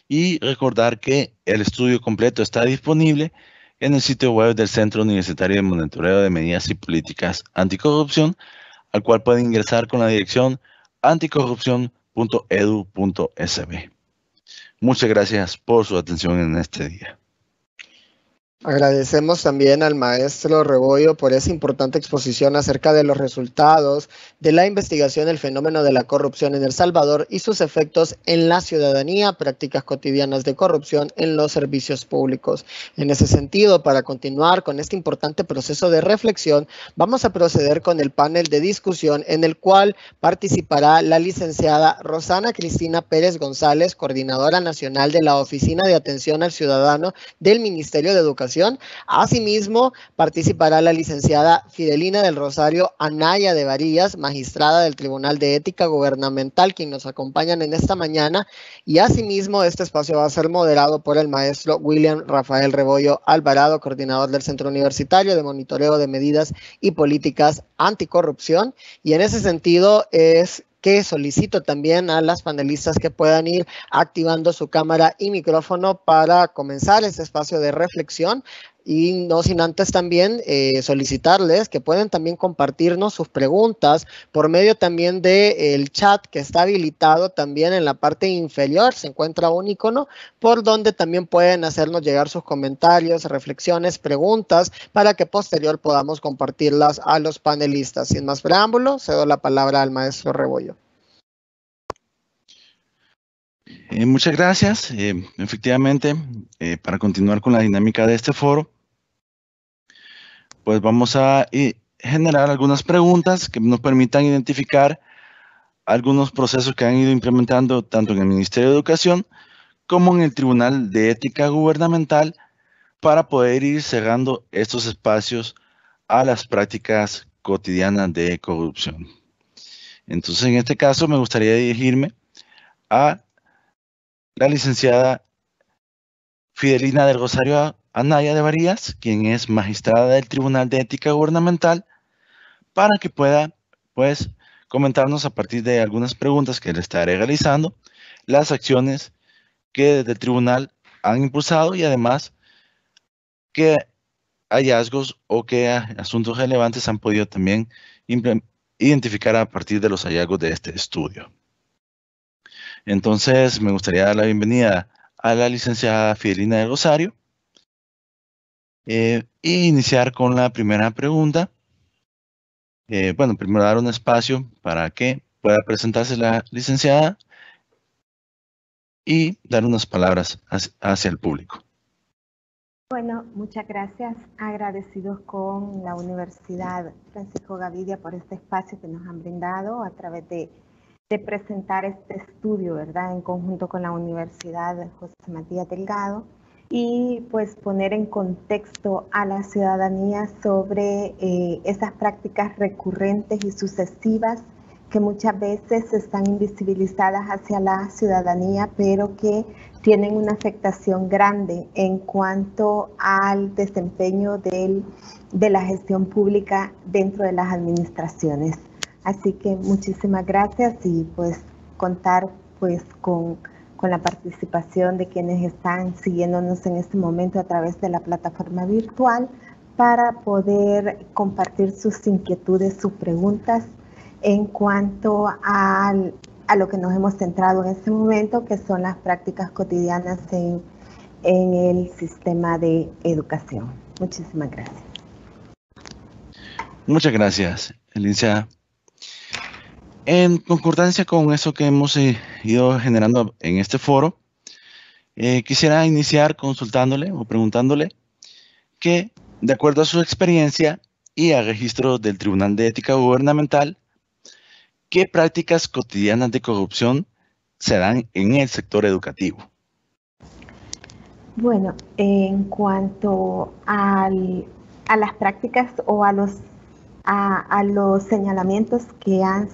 y recordar que el estudio completo está disponible en el sitio web del Centro Universitario de Monitoreo de Medidas y Políticas Anticorrupción, al cual pueden ingresar con la dirección anticorrupción.edu.sb. Muchas gracias por su atención en este día. Agradecemos también al maestro Rebollo por esa importante exposición acerca de los resultados de la investigación del fenómeno de la corrupción en El Salvador y sus efectos en la ciudadanía, prácticas cotidianas de corrupción en los servicios públicos. En ese sentido, para continuar con este importante proceso de reflexión, vamos a proceder con el panel de discusión en el cual participará la licenciada Rosana Cristina Pérez González, coordinadora nacional de la Oficina de Atención al Ciudadano del Ministerio de Educación. Asimismo, participará la licenciada Fidelina del Rosario Anaya de Varillas, magistrada del Tribunal de Ética Gubernamental, quien nos acompañan en esta mañana. Y asimismo, este espacio va a ser moderado por el maestro William Rafael Rebollo Alvarado, coordinador del Centro Universitario de Monitoreo de Medidas y Políticas Anticorrupción. Y en ese sentido es que solicito también a las panelistas que puedan ir activando su cámara y micrófono para comenzar este espacio de reflexión. Y no sin antes también solicitarles que pueden también compartirnos sus preguntas por medio también del chat que está habilitado también en la parte inferior. Se encuentra un icono por donde también pueden hacernos llegar sus comentarios, reflexiones, preguntas para que posterior podamos compartirlas a los panelistas. Sin más preámbulo, cedo la palabra al maestro Rebollo. Muchas gracias. Efectivamente, para continuar con la dinámica de este foro, pues vamos a generar algunas preguntas que nos permitan identificar algunos procesos que han ido implementando tanto en el Ministerio de Educación como en el Tribunal de Ética Gubernamental para poder ir cerrando estos espacios a las prácticas cotidianas de corrupción. Entonces, en este caso, me gustaría dirigirme a la licenciada Fidelina del Rosario Anaya de Varillas, quien es magistrada del Tribunal de Ética Gubernamental, para que pueda, pues, comentarnos a partir de algunas preguntas que le estaré realizando, las acciones que desde el tribunal han impulsado y además qué hallazgos o qué asuntos relevantes han podido también identificar a partir de los hallazgos de este estudio. Entonces, me gustaría dar la bienvenida a la licenciada Fidelina del Rosario e iniciar con la primera pregunta. Bueno, primero dar un espacio para que pueda presentarse la licenciada y dar unas palabras hacia el público. Bueno, muchas gracias. Agradecidos con la Universidad Francisco Gavidia por este espacio que nos han brindado a través de presentar este estudio, ¿verdad? En conjunto con la Universidad José Matías Delgado y pues poner en contexto a la ciudadanía sobre esas prácticas recurrentes y sucesivas que muchas veces están invisibilizadas hacia la ciudadanía, pero que tienen una afectación grande en cuanto al desempeño de la gestión pública dentro de las administraciones. Así que muchísimas gracias y pues contar pues con la participación de quienes están siguiéndonos en este momento a través de la plataforma virtual para poder compartir sus inquietudes, sus preguntas en cuanto a lo que nos hemos centrado en este momento, que son las prácticas cotidianas en el sistema de educación. Muchísimas gracias. Muchas gracias, licenciada. En concordancia con eso que hemos ido generando en este foro, quisiera iniciar consultándole o preguntándole que, de acuerdo a su experiencia y al registro del Tribunal de Ética Gubernamental, ¿qué prácticas cotidianas de corrupción se dan en el sector educativo? Bueno, en cuanto a las prácticas o a los señalamientos que han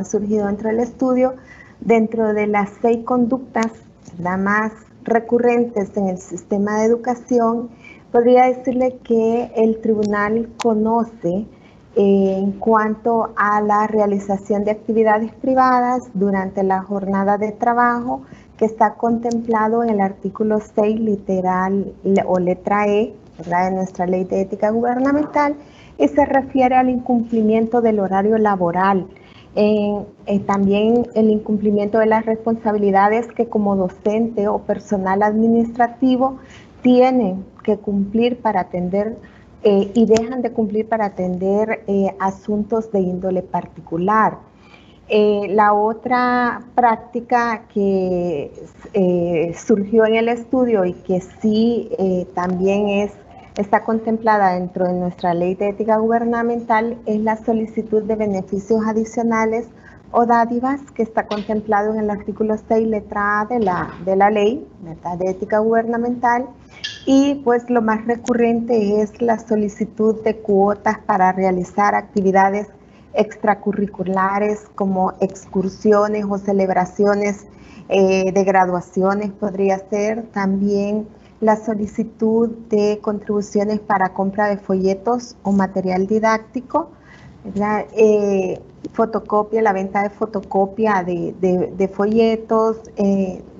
surgido dentro del estudio, dentro de las 6 conductas más recurrentes en el sistema de educación, podría decirle que el tribunal conoce en cuanto a la realización de actividades privadas durante la jornada de trabajo, que está contemplado en el artículo 6, literal o letra E, ¿verdad?, de nuestra Ley de Ética Gubernamental, y se refiere al incumplimiento del horario laboral. También el incumplimiento de las responsabilidades que como docente o personal administrativo tienen que cumplir para atender y dejan de cumplir para atender asuntos de índole particular. La otra práctica que surgió en el estudio y que sí también está contemplada dentro de nuestra Ley de Ética Gubernamental es la solicitud de beneficios adicionales o dádivas, que está contemplado en el artículo 6, letra A de la Ley, ¿verdad?, de Ética Gubernamental. Y pues lo más recurrente es la solicitud de cuotas para realizar actividades extracurriculares como excursiones o celebraciones de graduaciones, podría ser también la solicitud de contribuciones para compra de folletos o material didáctico, ¿verdad? Fotocopia, la venta de fotocopia de folletos.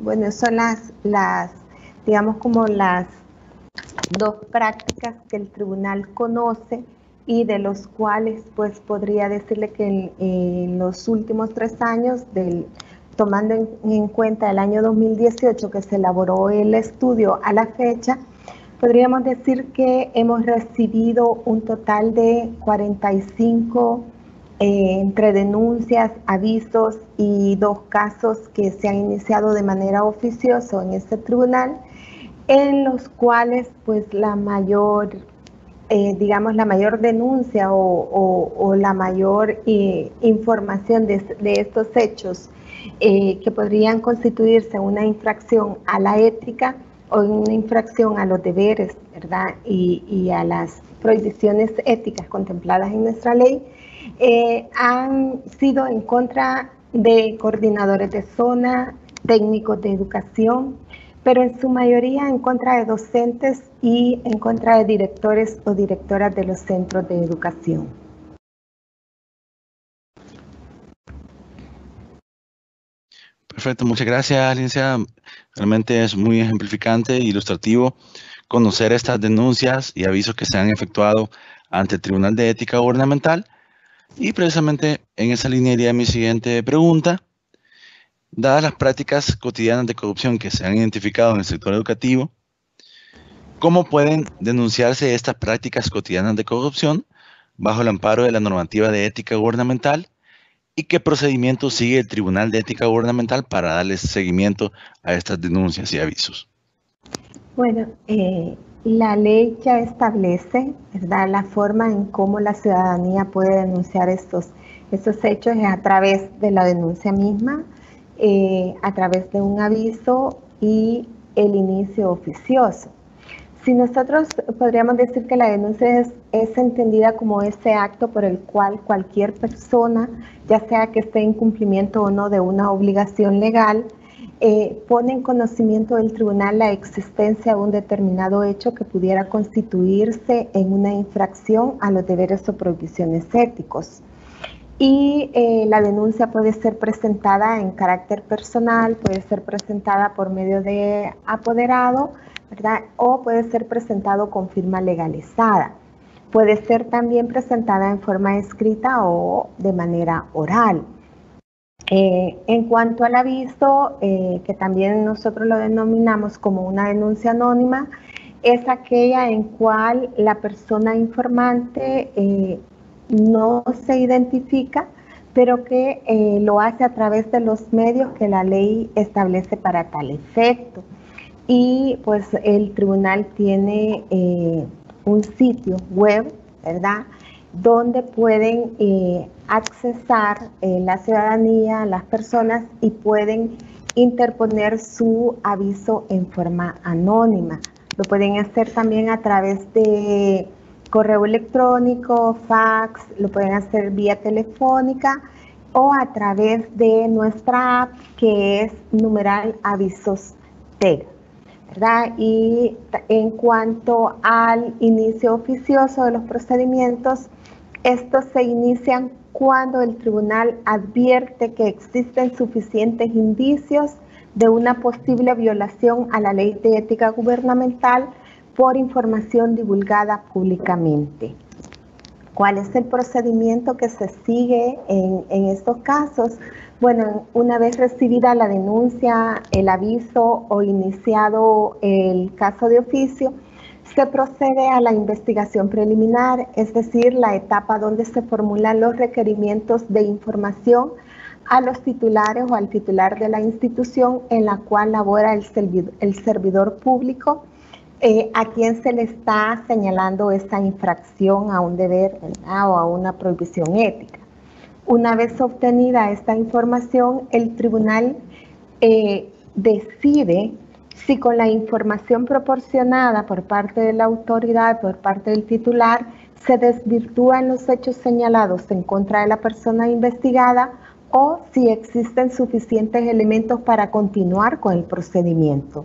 Bueno, son las digamos como las 2 prácticas que el tribunal conoce y de los cuales pues podría decirle que en los últimos 3 años, tomando en cuenta el año 2018 que se elaboró el estudio a la fecha, podríamos decir que hemos recibido un total de 45 entre denuncias, avisos y 2 casos que se han iniciado de manera oficiosa en este tribunal, en los cuales pues la mayor denuncia o la mayor información de estos hechos que podrían constituirse una infracción a la ética o una infracción a los deberes, ¿verdad?, y a las prohibiciones éticas contempladas en nuestra ley, han sido en contra de coordinadores de zona, técnicos de educación, pero en su mayoría en contra de docentes y en contra de directores o directoras de los centros de educación. Perfecto, muchas gracias, licenciada. Realmente es muy ejemplificante e ilustrativo conocer estas denuncias y avisos que se han efectuado ante el Tribunal de Ética Gubernamental. Y precisamente en esa línea iría mi siguiente pregunta. Dadas las prácticas cotidianas de corrupción que se han identificado en el sector educativo, ¿cómo pueden denunciarse estas prácticas cotidianas de corrupción bajo el amparo de la normativa de ética gubernamental? ¿Y qué procedimiento sigue el Tribunal de Ética Gubernamental para darles seguimiento a estas denuncias y avisos? Bueno, la ley ya establece, ¿verdad?, la forma en cómo la ciudadanía puede denunciar estos hechos es a través de la denuncia misma, a través de un aviso y el inicio oficioso. Si nosotros podríamos decir que la denuncia es entendida como ese acto por el cual cualquier persona, ya sea que esté en cumplimiento o no de una obligación legal, pone en conocimiento del tribunal la existencia de un determinado hecho que pudiera constituirse en una infracción a los deberes o prohibiciones éticos. Y la denuncia puede ser presentada en carácter personal, puede ser presentada por medio de apoderado, ¿verdad? O puede ser presentado con firma legalizada. Puede ser también presentada en forma escrita o de manera oral. En cuanto al aviso, que también nosotros lo denominamos como una denuncia anónima, es aquella en cual la persona informante no se identifica, pero que lo hace a través de los medios que la ley establece para tal efecto. Y pues el tribunal tiene un sitio web, ¿verdad?, donde pueden accesar la ciudadanía, las personas, y pueden interponer su aviso en forma anónima. Lo pueden hacer también a través de correo electrónico, fax, lo pueden hacer vía telefónica o a través de nuestra app, que es numeral avisos TEG, ¿verdad? Y en cuanto al inicio oficioso de los procedimientos, estos se inician cuando el tribunal advierte que existen suficientes indicios de una posible violación a la ley de ética gubernamental por información divulgada públicamente. ¿Cuál es el procedimiento que se sigue en estos casos? Bueno, una vez recibida la denuncia, el aviso o iniciado el caso de oficio, se procede a la investigación preliminar, es decir, la etapa donde se formulan los requerimientos de información a los titulares o al titular de la institución en la cual labora el servidor público, a quien se le está señalando esta infracción a un deber, ¿verdad?, o a una prohibición ética. Una vez obtenida esta información, el tribunal decide si con la información proporcionada por parte de la autoridad, por parte del titular, se desvirtúan los hechos señalados en contra de la persona investigada o si existen suficientes elementos para continuar con el procedimiento.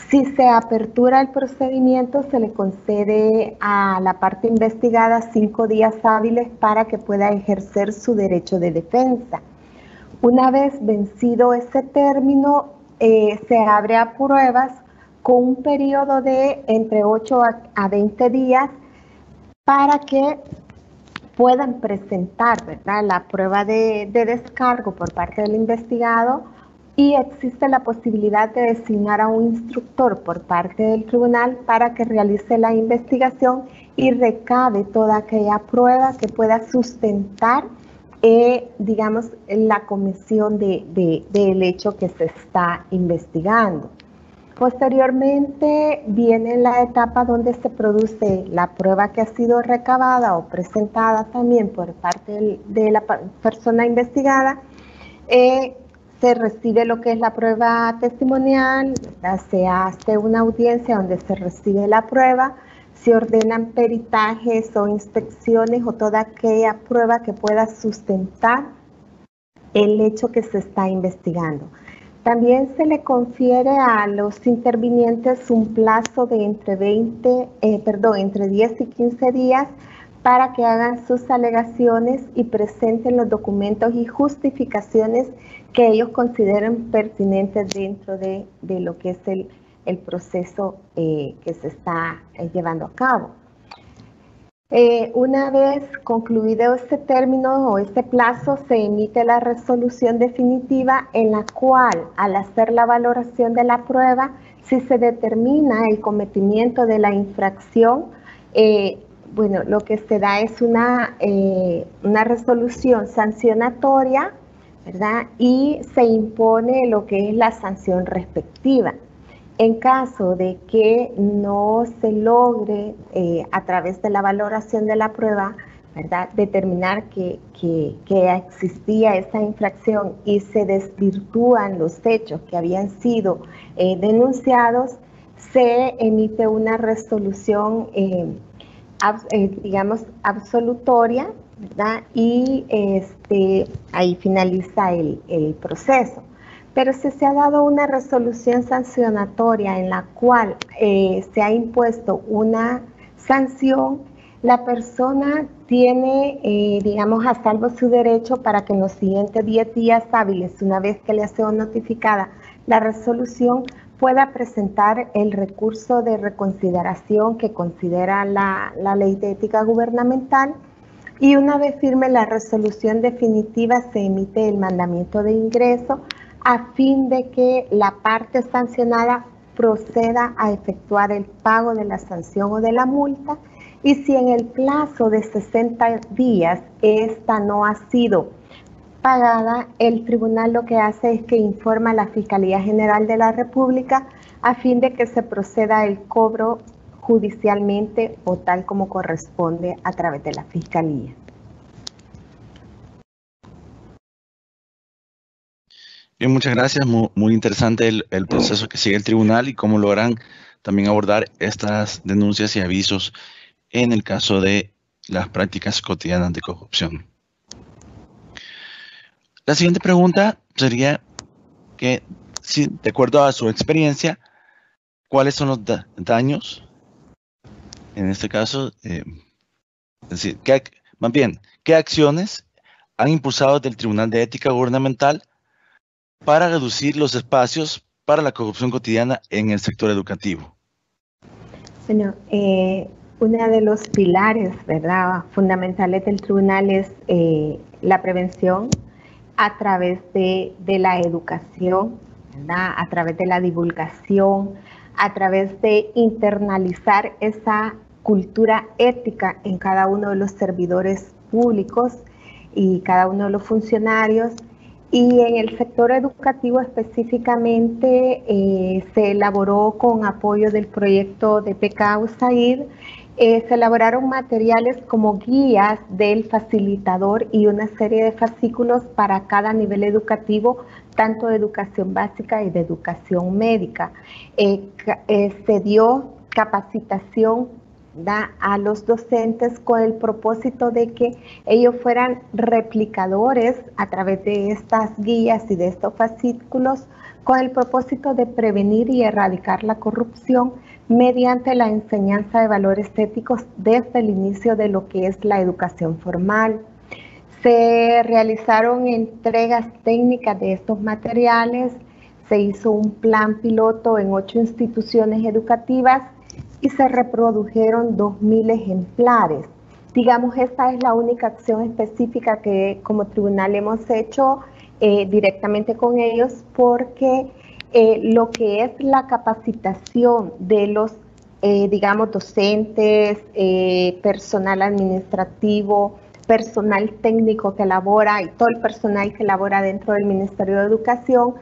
Si se apertura el procedimiento, se le concede a la parte investigada 5 días hábiles para que pueda ejercer su derecho de defensa. Una vez vencido ese término, se abre a pruebas con un periodo de entre 8 a 20 días para que puedan presentar, ¿verdad?, la prueba de descargo por parte del investigado, y existe la posibilidad de designar a un instructor por parte del tribunal para que realice la investigación y recabe toda aquella prueba que pueda sustentar digamos, la comisión del hecho que se está investigando. Posteriormente viene la etapa donde se produce la prueba que ha sido recabada o presentada también por parte de la persona investigada. Se recibe lo que es la prueba testimonial, se hace una audiencia donde se recibe la prueba, se ordenan peritajes o inspecciones o toda aquella prueba que pueda sustentar el hecho que se está investigando. También se le confiere a los intervinientes un plazo de entre 10 y 15 días para que hagan sus alegaciones y presenten los documentos y justificaciones que ellos consideren pertinentes dentro de lo que es el proceso que se está llevando a cabo. Una vez concluido este término o este plazo, se emite la resolución definitiva en la cual, al hacer la valoración de la prueba, si se determina el cometimiento de la infracción, bueno, lo que se da es una resolución sancionatoria, ¿verdad?, y se impone lo que es la sanción respectiva. En caso de que no se logre a través de la valoración de la prueba, ¿verdad?, determinar que existía esa infracción y se desvirtúan los hechos que habían sido denunciados, se emite una resolución, digamos, absolutoria, ¿verdad? Y ahí finaliza el proceso. Pero si se ha dado una resolución sancionatoria en la cual se ha impuesto una sanción, la persona tiene, digamos, a salvo su derecho para que en los siguientes 10 días hábiles, una vez que le ha sido notificada la resolución, pueda presentar el recurso de reconsideración que considera la Ley de Ética Gubernamental, y una vez firme la resolución definitiva se emite el mandamiento de ingreso a fin de que la parte sancionada proceda a efectuar el pago de la sanción o de la multa, y si en el plazo de 60 días esta no ha sido pagada, el tribunal lo que hace es que informa a la Fiscalía General de la República a fin de que se proceda al cobro judicialmente o tal como corresponde a través de la Fiscalía. Bien, muchas gracias. Muy interesante el proceso que sigue el tribunal y cómo logran también abordar estas denuncias y avisos en el caso de las prácticas cotidianas de corrupción. La siguiente pregunta sería que, si, de acuerdo a su experiencia, ¿cuáles son los daños? En este caso, es decir, más bien, ¿qué acciones han impulsado desde el Tribunal de Ética Gubernamental para reducir los espacios para la corrupción cotidiana en el sector educativo? Bueno, uno de los pilares, ¿verdad?, fundamentales del tribunal es la prevención a través de la educación, ¿verdad?, a través de la divulgación, a través de internalizar esa cultura ética en cada uno de los servidores públicos y cada uno de los funcionarios. Y en el sector educativo específicamente se elaboró con apoyo del proyecto de PK USAID, se elaboraron materiales como guías del facilitador y una serie de fascículos para cada nivel educativo, tanto de educación básica y de educación médica. Se dio capacitación a los docentes con el propósito de que ellos fueran replicadores a través de estas guías y de estos fascículos, con el propósito de prevenir y erradicar la corrupción mediante la enseñanza de valores éticos desde el inicio de lo que es la educación formal. Se realizaron entregas técnicas de estos materiales, se hizo un plan piloto en 8 instituciones educativas y se reprodujeron 2.000 ejemplares. Digamos, esta es la única acción específica que como tribunal hemos hecho directamente con ellos, porque lo que es la capacitación de los, digamos, docentes, personal administrativo, personal técnico que labora y todo el personal que labora dentro del Ministerio de Educación,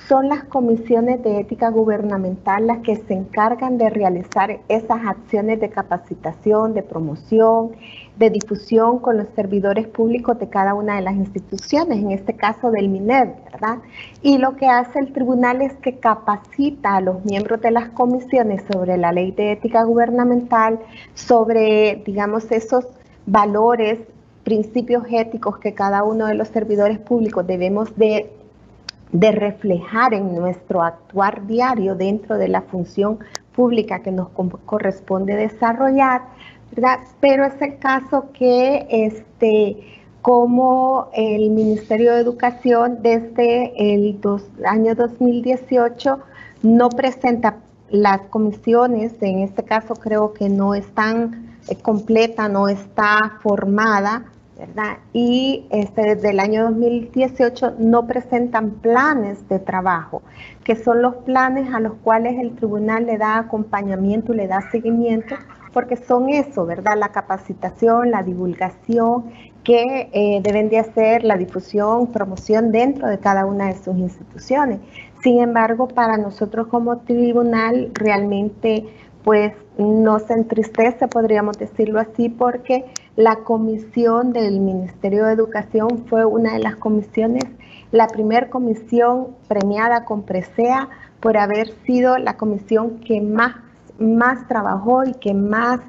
son las comisiones de ética gubernamental las que se encargan de realizar esas acciones de capacitación, de promoción, de difusión con los servidores públicos de cada una de las instituciones, en este caso del MINED, ¿verdad? Y lo que hace el tribunal es que capacita a los miembros de las comisiones sobre la ley de ética gubernamental, sobre, digamos, esos valores, principios éticos que cada uno de los servidores públicos debemos de reflejar en nuestro actuar diario dentro de la función pública que nos corresponde desarrollar, ¿verdad? Pero es el caso que como el Ministerio de Educación desde el año 2018 no presenta las comisiones, en este caso creo que no están completa, no está formada, ¿verdad? Y desde el año 2018 no presentan planes de trabajo, que son los planes a los cuales el tribunal le da acompañamiento y le da seguimiento, porque son eso, ¿verdad? La capacitación, la divulgación que deben de hacer, la difusión, promoción dentro de cada una de sus instituciones. Sin embargo, para nosotros como tribunal realmente pues nos entristece, podríamos decirlo así, porque la comisión del Ministerio de Educación fue una de las comisiones, la primera comisión premiada con presea por haber sido la comisión que más trabajó y que más,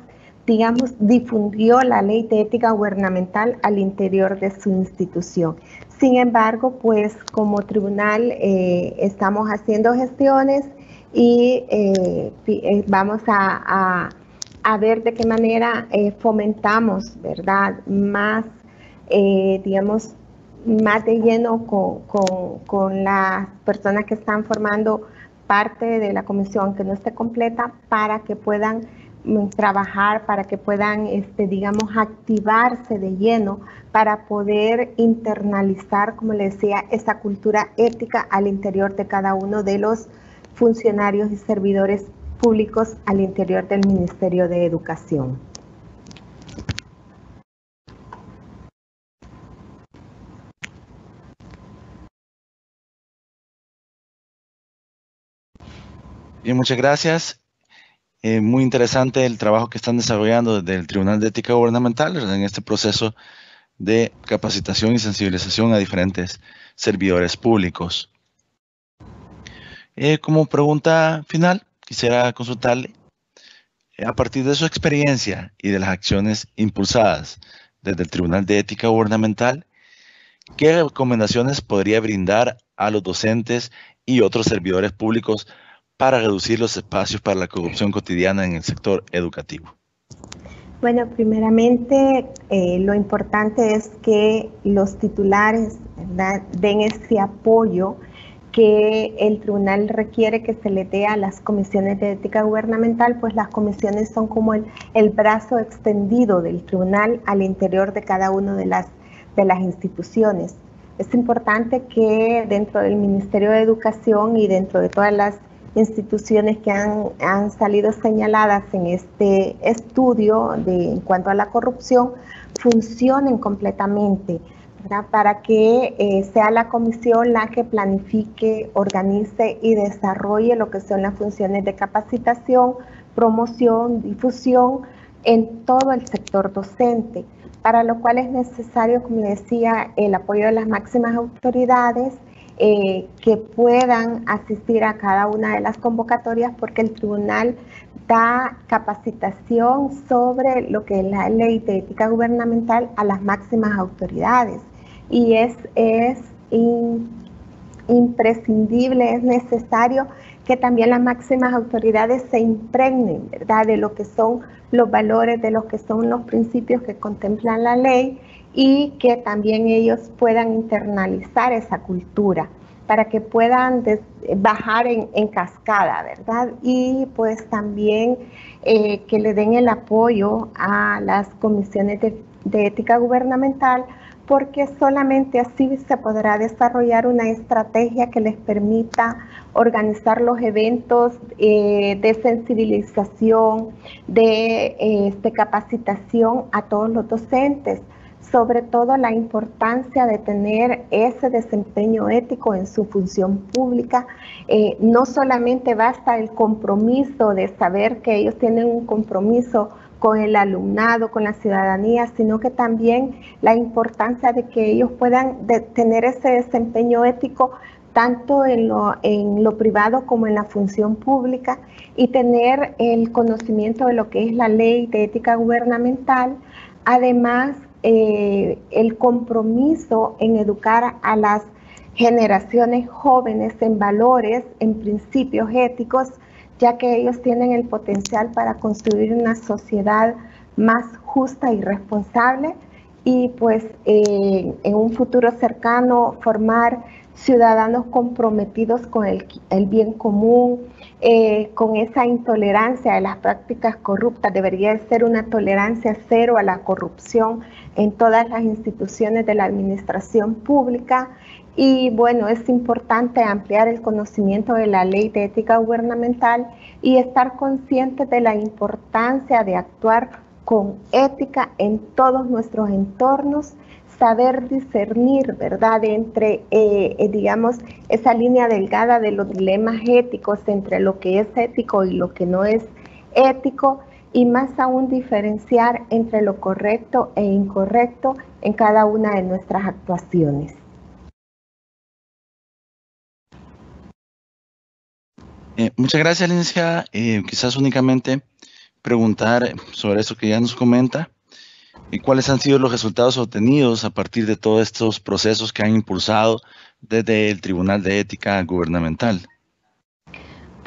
digamos, difundió la ley de ética gubernamental al interior de su institución. Sin embargo, pues como tribunal estamos haciendo gestiones y vamos a ver de qué manera fomentamos, ¿verdad?, más, digamos, más de lleno con las personas que están formando parte de la comisión que no esté completa, para que puedan trabajar, para que puedan, digamos, activarse de lleno para poder internalizar, como le decía, esa cultura ética al interior de cada uno de los funcionarios y servidores públicos al interior del Ministerio de Educación. Bien, muchas gracias. Muy interesante el trabajo que están desarrollando desde el Tribunal de Ética Gubernamental en este proceso de capacitación y sensibilización a diferentes servidores públicos. Como pregunta final, quisiera consultarle, a partir de su experiencia y de las acciones impulsadas desde el Tribunal de Ética Gubernamental, ¿qué recomendaciones podría brindar a los docentes y otros servidores públicos para reducir los espacios para la corrupción cotidiana en el sector educativo? Bueno, primeramente lo importante es que los titulares, ¿verdad?, den ese apoyo que el tribunal requiere que se le dé a las comisiones de ética gubernamental, pues las comisiones son como el brazo extendido del tribunal al interior de cada una de las instituciones. Es importante que dentro del Ministerio de Educación y dentro de todas las instituciones que han salido señaladas en este estudio en cuanto a la corrupción funcionen completamente, ¿verdad?, para que sea la comisión la que planifique, organice y desarrolle lo que son las funciones de capacitación, promoción, difusión en todo el sector docente, para lo cual es necesario, como le decía, el apoyo de las máximas autoridades que puedan asistir a cada una de las convocatorias, porque el tribunal da capacitación sobre lo que es la ley de ética gubernamental a las máximas autoridades, y es imprescindible, es necesario que también las máximas autoridades se impregnen, ¿verdad?, de lo que son los valores, de lo que son los principios que contemplan la ley, y que también ellos puedan internalizar esa cultura para que puedan bajar en cascada, ¿verdad? Y pues también que le den el apoyo a las comisiones de ética gubernamental, porque solamente así se podrá desarrollar una estrategia que les permita organizar los eventos de sensibilización, de capacitación a todos los docentes, sobre todo la importancia de tener ese desempeño ético en su función pública. No solamente basta el compromiso de saber que ellos tienen un compromiso con el alumnado, con la ciudadanía, sino que también la importancia de que ellos puedan tener ese desempeño ético tanto en lo privado como en la función pública, y tener el conocimiento de lo que es la ley de ética gubernamental. Además, el compromiso en educar a las generaciones jóvenes en valores, en principios éticos, ya que ellos tienen el potencial para construir una sociedad más justa y responsable, y pues en un futuro cercano formar ciudadanos comprometidos con el bien común, con esa intolerancia de las prácticas corruptas. Debería ser una tolerancia cero a la corrupción en todas las instituciones de la administración pública. Y bueno, es importante ampliar el conocimiento de la ley de ética gubernamental y estar conscientes de la importancia de actuar con ética en todos nuestros entornos, saber discernir, ¿verdad?, entre, digamos, esa línea delgada de los dilemas éticos entre lo que es ético y lo que no es ético, y más aún diferenciar entre lo correcto e incorrecto en cada una de nuestras actuaciones. Muchas gracias, licenciada. Quizás únicamente preguntar sobre eso que ya nos comenta y cuáles han sido los resultados obtenidos a partir de todos estos procesos que han impulsado desde el Tribunal de Ética Gubernamental.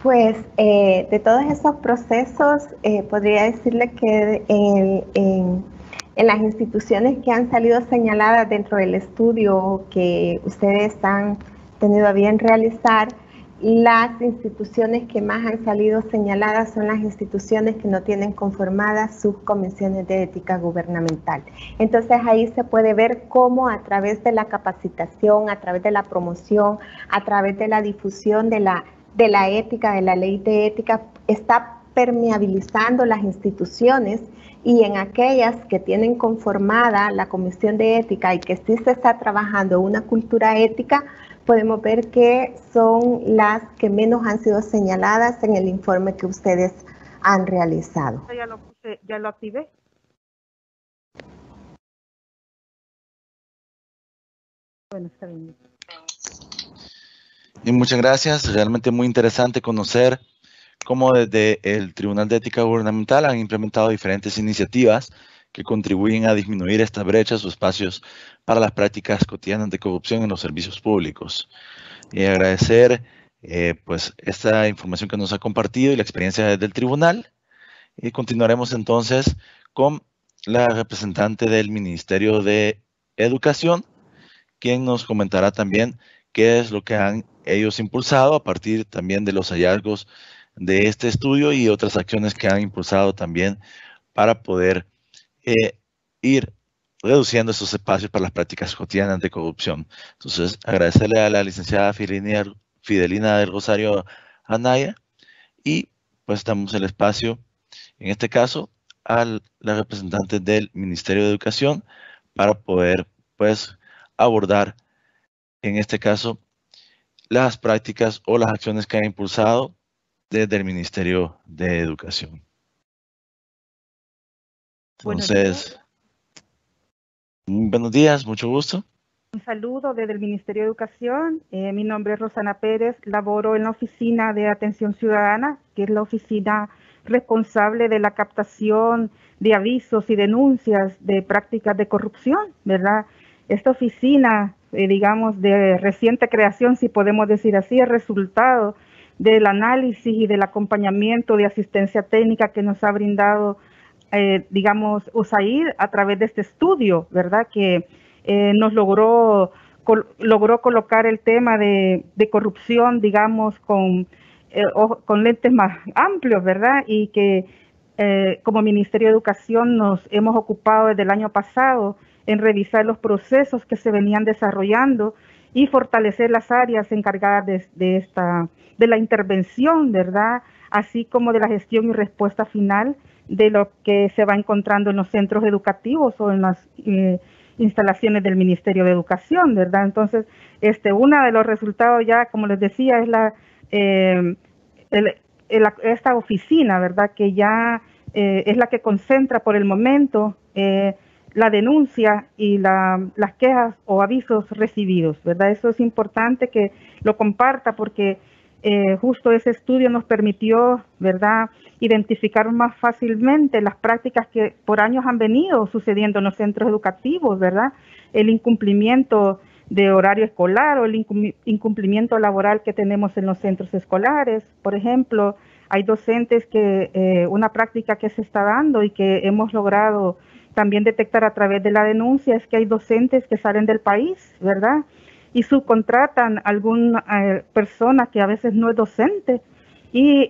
Pues de todos esos procesos, podría decirle que en las instituciones que han salido señaladas dentro del estudio que ustedes han tenido a bien realizar, las instituciones que más han salido señaladas son las instituciones que no tienen conformadas sus comisiones de ética gubernamental. Entonces ahí se puede ver cómo a través de la capacitación, a través de la promoción, a través de la difusión de la ética, de la ley de ética, está permeabilizando las instituciones, y en aquellas que tienen conformada la comisión de ética y que sí se está trabajando una cultura ética, podemos ver que son las que menos han sido señaladas en el informe que ustedes han realizado. Ya lo activé. Bueno, está bien. Y muchas gracias. Realmente muy interesante conocer cómo desde el Tribunal de Ética Gubernamental han implementado diferentes iniciativas que contribuyen a disminuir estas brechas o espacios para las prácticas cotidianas de corrupción en los servicios públicos. Y agradecer pues esta información que nos ha compartido y la experiencia desde el tribunal. Y continuaremos entonces con la representante del Ministerio de Educación, quien nos comentará también qué es lo que han ellos impulsado a partir también de los hallazgos de este estudio y otras acciones que han impulsado también para poder ir reduciendo esos espacios para las prácticas cotidianas de corrupción. Entonces, agradecerle a la licenciada Fidelina del Rosario Anaya, y pues damos el espacio, en este caso, a la representante del Ministerio de Educación para poder pues abordar, en este caso, las prácticas o las acciones que ha impulsado desde el Ministerio de Educación. Entonces, buenos días, mucho gusto. Un saludo desde el Ministerio de Educación. Mi nombre es Rosana Pérez, laboro en la Oficina de Atención Ciudadana, que es la oficina responsable de la captación de avisos y denuncias de prácticas de corrupción, ¿verdad? Esta oficina, digamos, de reciente creación, si podemos decir así, es resultado del análisis y del acompañamiento de asistencia técnica que nos ha brindado, digamos, USAID a través de este estudio, ¿verdad? Que nos logró colocar el tema de corrupción, digamos, con lentes más amplios, ¿verdad? Y que como Ministerio de Educación nos hemos ocupado desde el año pasado en revisar los procesos que se venían desarrollando y fortalecer las áreas encargadas de la intervención, ¿verdad? Así como de la gestión y respuesta final de lo que se va encontrando en los centros educativos o en las instalaciones del Ministerio de Educación, ¿verdad? Entonces, uno de los resultados ya, como les decía, es esta oficina, ¿verdad? Que ya es la que concentra por el momento la denuncia y las quejas o avisos recibidos, ¿verdad? Eso es importante que lo comparta porque justo ese estudio nos permitió, ¿verdad?, identificar más fácilmente las prácticas que por años han venido sucediendo en los centros educativos, ¿verdad? El incumplimiento de horario escolar o el incumplimiento laboral que tenemos en los centros escolares. Por ejemplo, hay docentes que una práctica que se está dando y que hemos logrado también detectar a través de la denuncia es que hay docentes que salen del país, ¿verdad?, y subcontratan a alguna persona que a veces no es docente y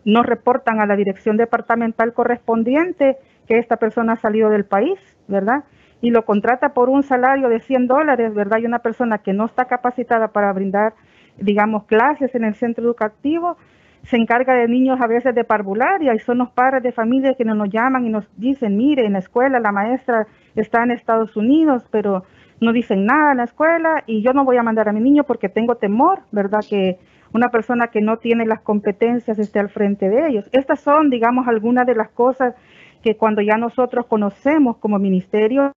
no reportan a la dirección departamental correspondiente que esta persona ha salido del país, ¿verdad? Y lo contrata por un salario de $100, ¿verdad? Y una persona que no está capacitada para brindar, digamos, clases en el centro educativo, se encarga de niños a veces de parvularia y son los padres de familia que nos llaman y nos dicen, mire, en la escuela la maestra está en Estados Unidos, pero no dicen nada en la escuela y yo no voy a mandar a mi niño porque tengo temor, ¿verdad?, que una persona que no tiene las competencias esté al frente de ellos. Estas son, digamos, algunas de las cosas que cuando ya nosotros conocemos como ministerio,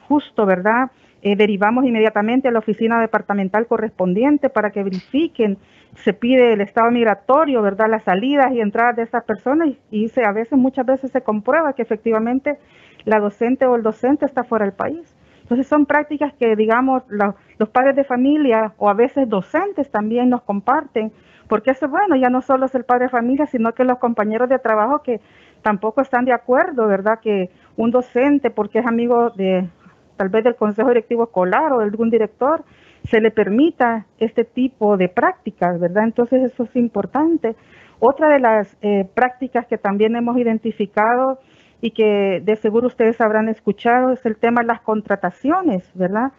justo, ¿verdad?, derivamos inmediatamente a la oficina departamental correspondiente para que verifiquen. Se pide el estado migratorio, ¿verdad? Las salidas y entradas de esas personas y muchas veces se comprueba que efectivamente la docente o el docente está fuera del país. Entonces son prácticas que, digamos, los padres de familia o a veces docentes también nos comparten, porque eso, bueno, ya no solo es el padre de familia, sino que los compañeros de trabajo que tampoco están de acuerdo, ¿verdad? Que un docente, porque es amigo de tal vez del consejo directivo escolar o de algún director, se le permita este tipo de prácticas, ¿verdad? Entonces eso es importante. Otra de las prácticas que también hemos identificado y que de seguro ustedes habrán escuchado es el tema de las contrataciones, ¿verdad?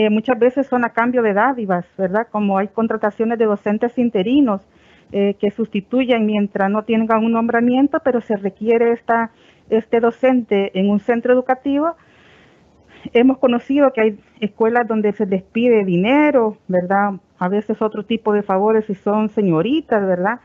Muchas veces son a cambio de dádivas, ¿verdad? Como hay contrataciones de docentes interinos que sustituyen mientras no tengan un nombramiento, pero se requiere este docente en un centro educativo. Hemos conocido que hay escuelas donde se les pide dinero, ¿verdad? A veces otro tipo de favores si son señoritas, ¿verdad?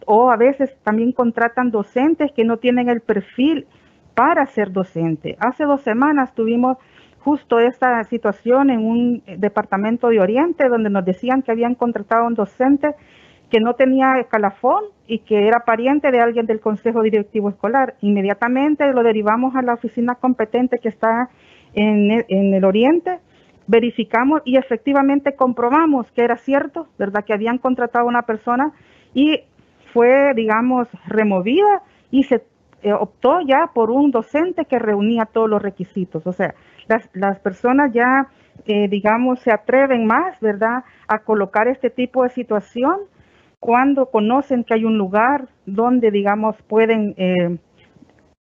O a veces también contratan docentes que no tienen el perfil para ser docente. Hace 2 semanas tuvimos justo esta situación en un departamento de Oriente donde nos decían que habían contratado a un docente que no tenía escalafón y que era pariente de alguien del consejo directivo escolar. Inmediatamente lo derivamos a la oficina competente que está en el Oriente, verificamos y efectivamente comprobamos que era cierto, ¿verdad? Que habían contratado a una persona y fue, digamos, removida y se optó ya por un docente que reunía todos los requisitos. O sea, las personas ya, digamos, se atreven más, ¿verdad?, a colocar este tipo de situación cuando conocen que hay un lugar donde, digamos, pueden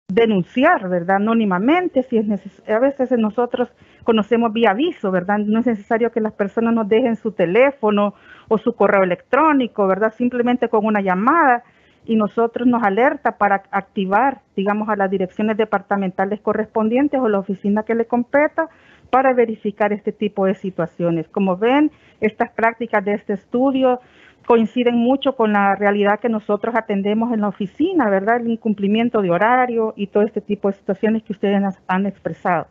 denunciar, ¿verdad?, anónimamente, si es necesario. A veces nosotros conocemos vía aviso, ¿verdad? No es necesario que las personas nos dejen su teléfono o su correo electrónico, ¿verdad? Simplemente con una llamada y nosotros nos alerta para activar, digamos, a las direcciones departamentales correspondientes o la oficina que le competa para verificar este tipo de situaciones. Como ven, estas prácticas de este estudio coinciden mucho con la realidad que nosotros atendemos en la oficina, ¿verdad? El incumplimiento de horario y todo este tipo de situaciones que ustedes han expresado.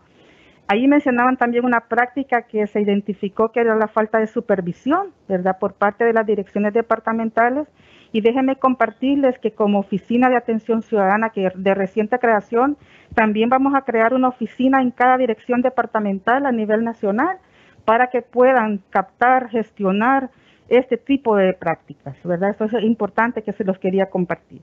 Ahí mencionaban también una práctica que se identificó que era la falta de supervisión, ¿verdad?, por parte de las direcciones departamentales. Y déjenme compartirles que como Oficina de Atención Ciudadana, que de reciente creación, también vamos a crear una oficina en cada dirección departamental a nivel nacional para que puedan captar, gestionar este tipo de prácticas, ¿verdad? Eso es importante que se los quería compartir.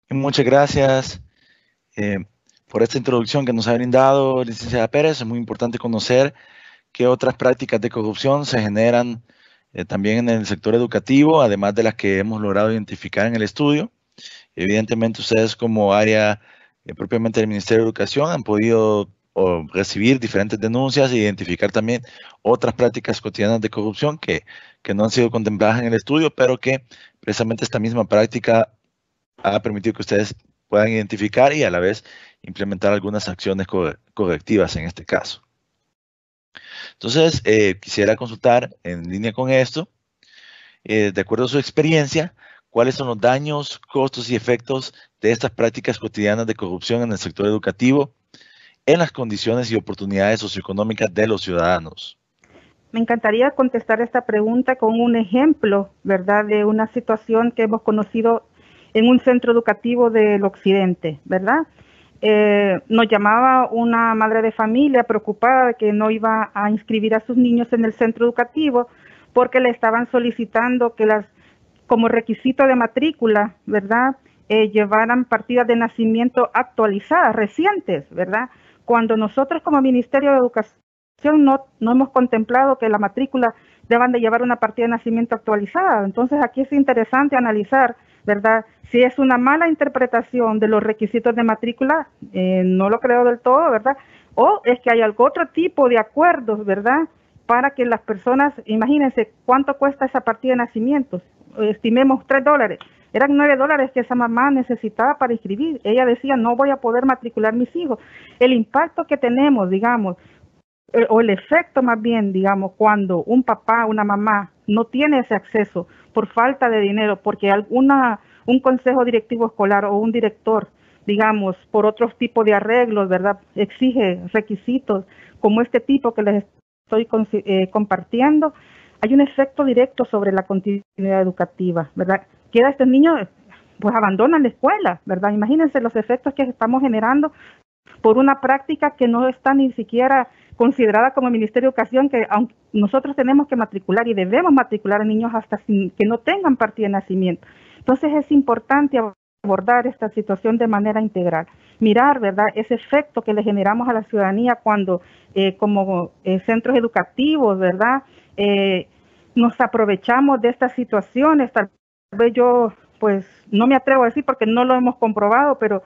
Muchas gracias por esta introducción que nos ha brindado, licenciada Pérez. Es muy importante conocer qué otras prácticas de corrupción se generan también en el sector educativo, además de las que hemos logrado identificar en el estudio. Evidentemente, ustedes como área propiamente del Ministerio de Educación han podido recibir diferentes denuncias e identificar también otras prácticas cotidianas de corrupción que no han sido contempladas en el estudio, pero que precisamente esta misma práctica ha permitido que ustedes puedan identificar y a la vez implementar algunas acciones correctivas en este caso. Entonces, quisiera consultar en línea con esto, de acuerdo a su experiencia, ¿cuáles son los daños, costos y efectos de estas prácticas cotidianas de corrupción en el sector educativo en las condiciones y oportunidades socioeconómicas de los ciudadanos? Me encantaría contestar esta pregunta con un ejemplo, ¿verdad?, de una situación que hemos conocido en un centro educativo del occidente, ¿verdad? Nos llamaba una madre de familia preocupada de que no iba a inscribir a sus niños en el centro educativo porque le estaban solicitando que como requisito de matrícula, ¿verdad?, llevaran partidas de nacimiento actualizadas, recientes, ¿verdad? Cuando nosotros como Ministerio de Educación no hemos contemplado que la matrícula deban de llevar una partida de nacimiento actualizada. Entonces aquí es interesante analizar, ¿verdad?, si es una mala interpretación de los requisitos de matrícula, no lo creo del todo, ¿verdad? O es que hay otro tipo de acuerdos, ¿verdad?, para que las personas, imagínense cuánto cuesta esa partida de nacimientos, estimemos $3, eran $9 que esa mamá necesitaba para inscribir. Ella decía, no voy a poder matricular mis hijos. El impacto que tenemos, digamos, o el efecto más bien, digamos, cuando un papá, una mamá no tiene ese acceso por falta de dinero, porque un consejo directivo escolar o un director digamos, por otros tipos de arreglos, ¿verdad? Exige requisitos como este tipo que les estoy compartiendo, hay un efecto directo sobre la continuidad educativa, ¿verdad? Queda estos niños, pues abandonan la escuela, ¿verdad? Imagínense los efectos que estamos generando por una práctica que no está ni siquiera considerada como Ministerio de Educación, que aunque nosotros tenemos que matricular y debemos matricular a niños hasta que no tengan partida de nacimiento. Entonces es importante abordar esta situación de manera integral, mirar, ¿verdad?, ese efecto que le generamos a la ciudadanía cuando como centros educativos, ¿verdad?, nos aprovechamos de estas situaciones. Tal vez yo, pues, no me atrevo a decir porque no lo hemos comprobado, pero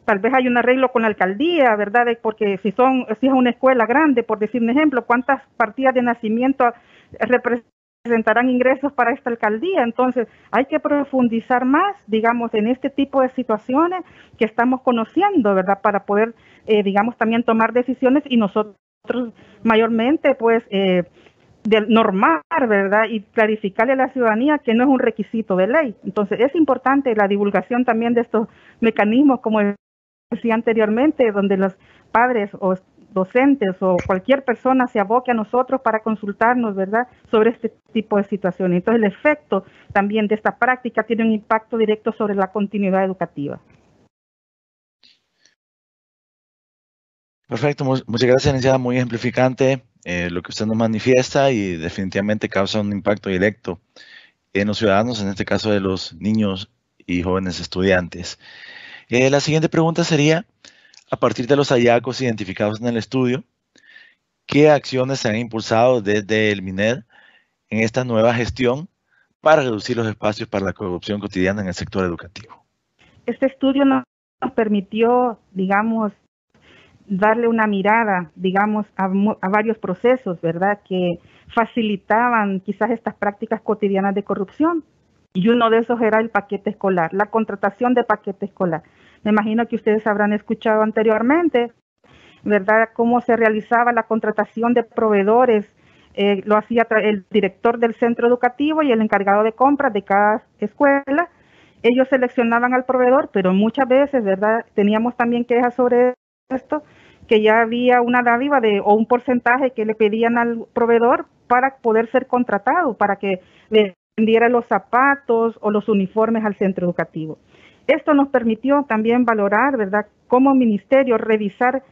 tal vez hay un arreglo con la alcaldía, ¿verdad?, porque si es una escuela grande, por decir un ejemplo, ¿cuántas partidas de nacimiento representarán ingresos para esta alcaldía? Entonces, hay que profundizar más, digamos, en este tipo de situaciones que estamos conociendo, ¿verdad?, para poder, digamos, también tomar decisiones y nosotros mayormente, pues, de normar, ¿verdad?, y clarificarle a la ciudadanía que no es un requisito de ley. Entonces, es importante la divulgación también de estos mecanismos, como decía anteriormente, donde los padres o docentes o cualquier persona se aboque a nosotros para consultarnos, ¿verdad?, sobre este tipo de situaciones. Entonces, el efecto también de esta práctica tiene un impacto directo sobre la continuidad educativa. Perfecto, muchas gracias, licenciada, muy ejemplificante lo que usted nos manifiesta y definitivamente causa un impacto directo en los ciudadanos, en este caso de los niños y jóvenes estudiantes. La siguiente pregunta sería, a partir de los hallazgos identificados en el estudio, ¿qué acciones se han impulsado desde el MINED en esta nueva gestión para reducir los espacios para la corrupción cotidiana en el sector educativo? Este estudio nos permitió, digamos, darle una mirada, digamos, a varios procesos, ¿verdad?, que facilitaban quizás estas prácticas cotidianas de corrupción. Y uno de esos era el paquete escolar, la contratación de paquete escolar. Me imagino que ustedes habrán escuchado anteriormente, ¿verdad?, cómo se realizaba la contratación de proveedores. Lo hacía el director del centro educativo y el encargado de compras de cada escuela. Ellos seleccionaban al proveedor, pero muchas veces, ¿verdad?, teníamos también quejas sobre esto, que ya había una dádiva o un porcentaje que le pedían al proveedor para poder ser contratado, para que le vendiera los zapatos o los uniformes al centro educativo. Esto nos permitió también valorar, ¿verdad?, como ministerio, revisar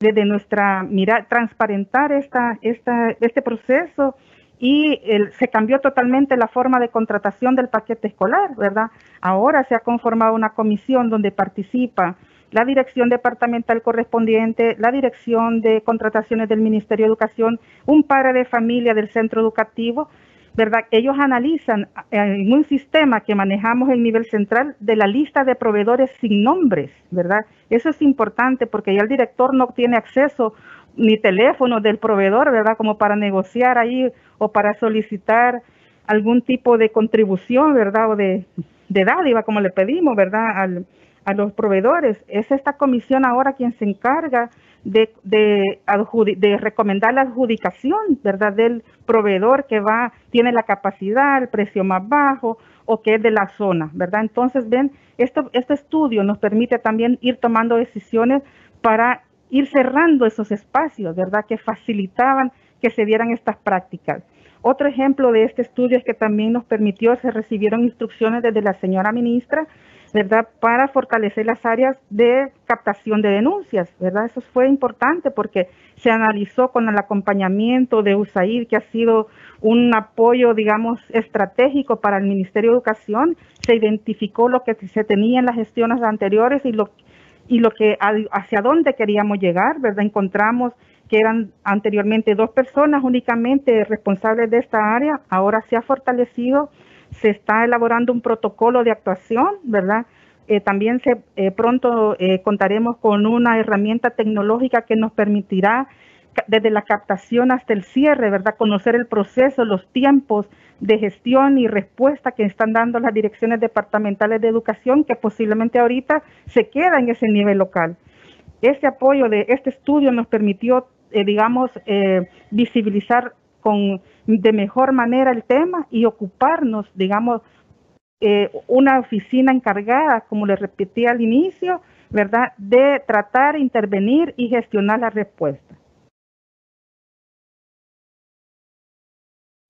desde nuestra mirada, transparentar este proceso y se cambió totalmente la forma de contratación del paquete escolar, ¿verdad? Ahora se ha conformado una comisión donde participa la dirección departamental correspondiente, la dirección de contrataciones del Ministerio de Educación, un padre de familia del centro educativo, ¿verdad? Ellos analizan en un sistema que manejamos en nivel central de la lista de proveedores sin nombres, ¿verdad? Eso es importante porque ya el director no tiene acceso ni teléfono del proveedor, ¿verdad?, como para negociar ahí o para solicitar algún tipo de contribución, ¿verdad?, o de dádiva, como le pedimos, ¿verdad?, a los proveedores. Es esta comisión ahora quien se encarga de recomendar la adjudicación, ¿verdad?, del proveedor que tiene la capacidad, el precio más bajo o que es de la zona, ¿verdad? Entonces, ven, este estudio nos permite también ir tomando decisiones para ir cerrando esos espacios, ¿verdad?, que facilitaban que se dieran estas prácticas. Otro ejemplo de este estudio es que también nos permitió, se recibieron instrucciones desde la señora ministra, ¿verdad?, para fortalecer las áreas de captación de denuncias, ¿verdad? Eso fue importante porque se analizó con el acompañamiento de USAID, que ha sido un apoyo, digamos, estratégico para el Ministerio de Educación. Se identificó lo que se tenía en las gestiones anteriores y lo que hacia dónde queríamos llegar, ¿verdad? Encontramos que eran anteriormente 2 personas únicamente responsables de esta área, ahora se ha fortalecido. Se está elaborando un protocolo de actuación, ¿verdad? También pronto contaremos con una herramienta tecnológica que nos permitirá, desde la captación hasta el cierre, ¿verdad?, conocer el proceso, los tiempos de gestión y respuesta que están dando las direcciones departamentales de educación, que posiblemente ahorita se queda en ese nivel local. Ese apoyo de este estudio nos permitió, digamos, visibilizar de mejor manera el tema y ocuparnos, digamos, una oficina encargada, como le repetí al inicio, ¿verdad?, de tratar, intervenir y gestionar la respuesta.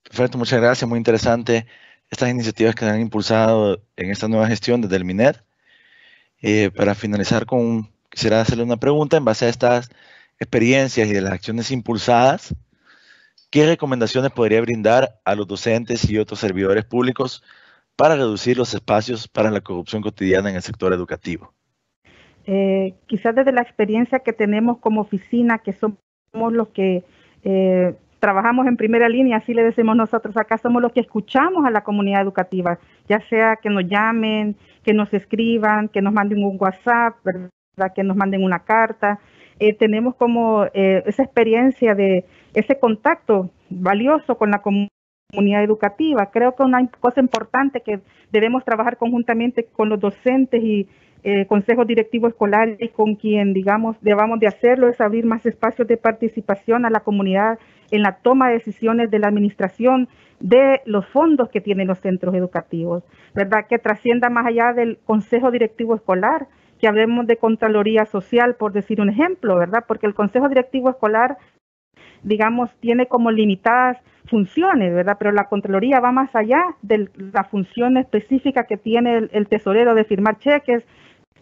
Perfecto, muchas gracias, muy interesante estas iniciativas que se han impulsado en esta nueva gestión desde el MINED. Para finalizar, quisiera hacerle una pregunta en base a estas experiencias y de las acciones impulsadas. ¿Qué recomendaciones podría brindar a los docentes y otros servidores públicos para reducir los espacios para la corrupción cotidiana en el sector educativo? Quizás desde la experiencia que tenemos como oficina, que somos los que trabajamos en primera línea, así le decimos nosotros acá, somos los que escuchamos a la comunidad educativa, ya sea que nos llamen, que nos escriban, que nos manden un WhatsApp, ¿verdad?, que nos manden una carta. Tenemos como esa experiencia de ese contacto valioso con la comunidad educativa. Creo que una cosa importante que debemos trabajar conjuntamente con los docentes y consejos directivos escolares y con quien, digamos, debamos de hacerlo es abrir más espacios de participación a la comunidad en la toma de decisiones de la administración de los fondos que tienen los centros educativos, ¿verdad?, que trascienda más allá del consejo directivo escolar, que hablemos de Contraloría Social, por decir un ejemplo, ¿verdad?, porque el consejo directivo escolar, digamos, tiene como limitadas funciones, ¿verdad?, pero la Contraloría va más allá de la función específica que tiene el tesorero de firmar cheques,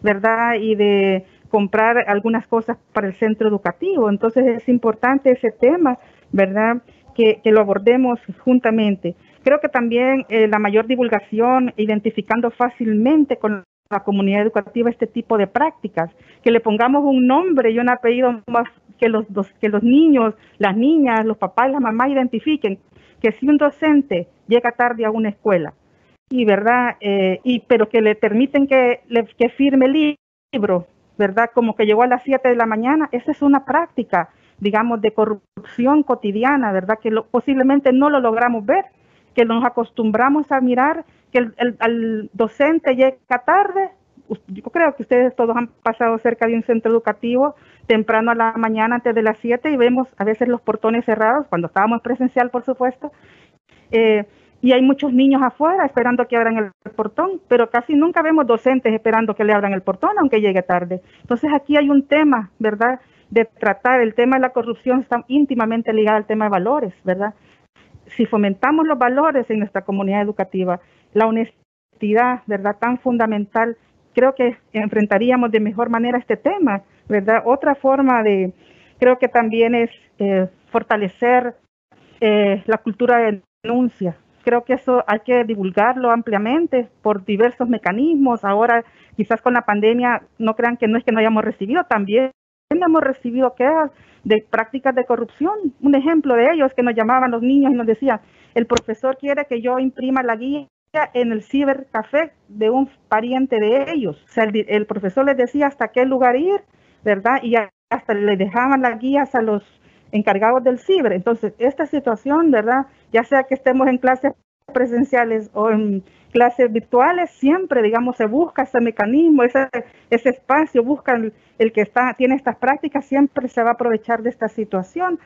¿verdad?, y de comprar algunas cosas para el centro educativo. Entonces es importante ese tema, ¿verdad?, que lo abordemos juntamente. Creo que también la mayor divulgación, identificando fácilmente con la comunidad educativa este tipo de prácticas, que le pongamos un nombre y un apellido más que los niños, las niñas, los papás y las mamás identifiquen que si un docente llega tarde a una escuela, y verdad, pero que le permiten que firme el libro, ¿verdad?, como que llegó a las 7 de la mañana, esa es una práctica, digamos, de corrupción cotidiana, ¿verdad?, que posiblemente no lo logramos ver, que nos acostumbramos a mirar que el docente llega tarde. Yo creo que ustedes todos han pasado cerca de un centro educativo temprano a la mañana antes de las 7 y vemos a veces los portones cerrados, cuando estábamos presencial, por supuesto, y hay muchos niños afuera esperando que abran el portón, pero casi nunca vemos docentes esperando que le abran el portón, aunque llegue tarde. Entonces aquí hay un tema, ¿verdad?, de tratar. El tema de la corrupción está íntimamente ligado al tema de valores, ¿verdad? Si fomentamos los valores en nuestra comunidad educativa, la honestidad, ¿verdad?, tan fundamental, creo que enfrentaríamos de mejor manera este tema, ¿verdad? Otra forma creo que también es fortalecer la cultura de denuncia. Creo que eso hay que divulgarlo ampliamente por diversos mecanismos. Ahora, quizás con la pandemia, no crean que no es que no hayamos recibido, también hemos recibido quejas de prácticas de corrupción. Un ejemplo de ello es que nos llamaban los niños y nos decían, el profesor quiere que yo imprima la guía en el cibercafé de un pariente de ellos. O sea, el profesor les decía hasta qué lugar ir, ¿verdad? Y hasta le dejaban las guías a los encargados del ciber. Entonces, esta situación, ¿verdad?, ya sea que estemos en clases presenciales o en clases virtuales, siempre, digamos, se busca ese mecanismo, ese espacio, busca el que tiene estas prácticas, siempre se va a aprovechar de esta situación.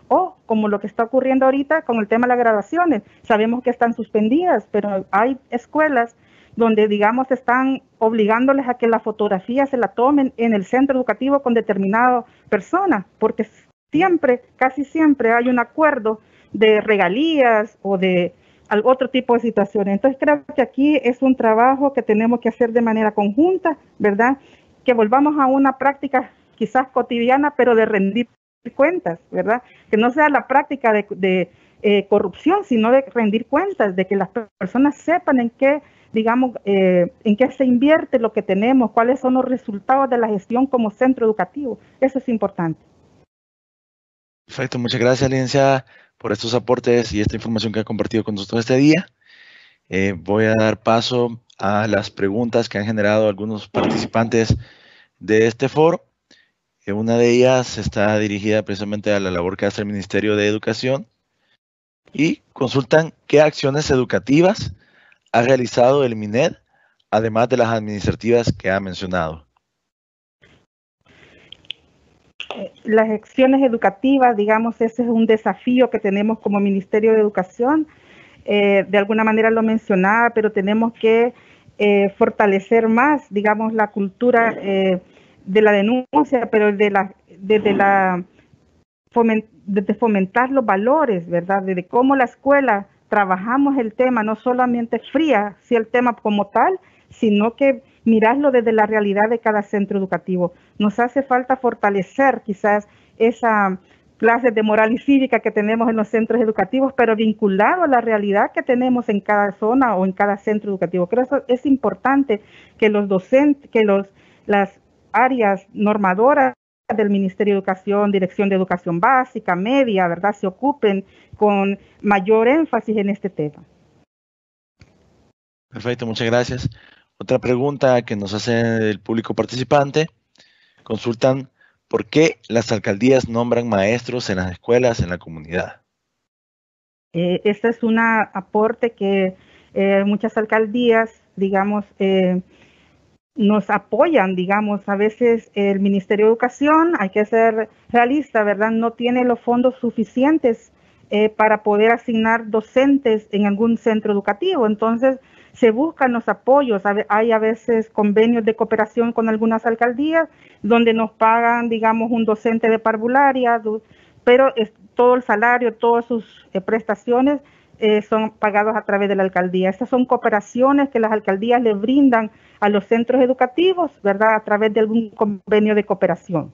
O como lo que está ocurriendo ahorita con el tema de las graduaciones, sabemos que están suspendidas, pero hay escuelas donde, digamos, están obligándoles a que la fotografía se la tomen en el centro educativo con determinada persona, porque siempre, casi siempre hay un acuerdo de regalías o de otro tipo de situaciones. Entonces creo que aquí es un trabajo que tenemos que hacer de manera conjunta, ¿verdad? Que volvamos a una práctica quizás cotidiana, pero de rendir cuentas, ¿verdad? Que no sea la práctica de corrupción, sino de rendir cuentas, de que las personas sepan en qué, digamos, en qué se invierte lo que tenemos, cuáles son los resultados de la gestión como centro educativo. Eso es importante. Perfecto, muchas gracias, licenciada, por estos aportes y esta información que ha compartido con nosotros este día. Voy a dar paso a las preguntas que han generado algunos participantes de este foro. Una de ellas está dirigida precisamente a la labor que hace el Ministerio de Educación y consultan qué acciones educativas ha realizado el MINED, además de las administrativas que ha mencionado. Las acciones educativas, digamos, ese es un desafío que tenemos como Ministerio de Educación. de alguna manera lo mencionaba, pero tenemos que fortalecer más, digamos, la cultura de la denuncia, pero desde fomentar los valores, ¿verdad? Desde cómo la escuela trabajamos el tema, no solamente fría, sí el tema como tal, sino que mirarlo desde la realidad de cada centro educativo. Nos hace falta fortalecer quizás esa clase de moral y cívica que tenemos en los centros educativos, pero vinculado a la realidad que tenemos en cada zona o en cada centro educativo. Creo que es importante que los docentes, que las áreas normadoras del Ministerio de Educación, Dirección de Educación Básica, Media, ¿verdad?, se ocupen con mayor énfasis en este tema. Perfecto, muchas gracias. Otra pregunta que nos hace el público participante. Consultan por qué las alcaldías nombran maestros en las escuelas, en la comunidad. Este es un aporte que muchas alcaldías, digamos, nos apoyan, digamos. A veces el Ministerio de Educación, hay que ser realista, ¿verdad?, no tiene los fondos suficientes para poder asignar docentes en algún centro educativo. Entonces, se buscan los apoyos. Hay a veces convenios de cooperación con algunas alcaldías donde nos pagan, digamos, un docente de parvularia, pero todo el salario, todas sus prestaciones son pagados a través de la alcaldía. Estas son cooperaciones que las alcaldías le brindan a los centros educativos, ¿verdad?, a través de algún convenio de cooperación.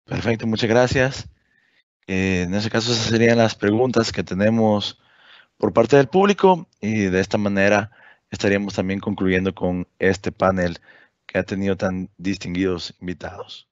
Perfecto, muchas gracias. En ese caso, esas serían las preguntas que tenemos por parte del público, y de esta manera estaríamos también concluyendo con este panel que ha tenido tan distinguidos invitados.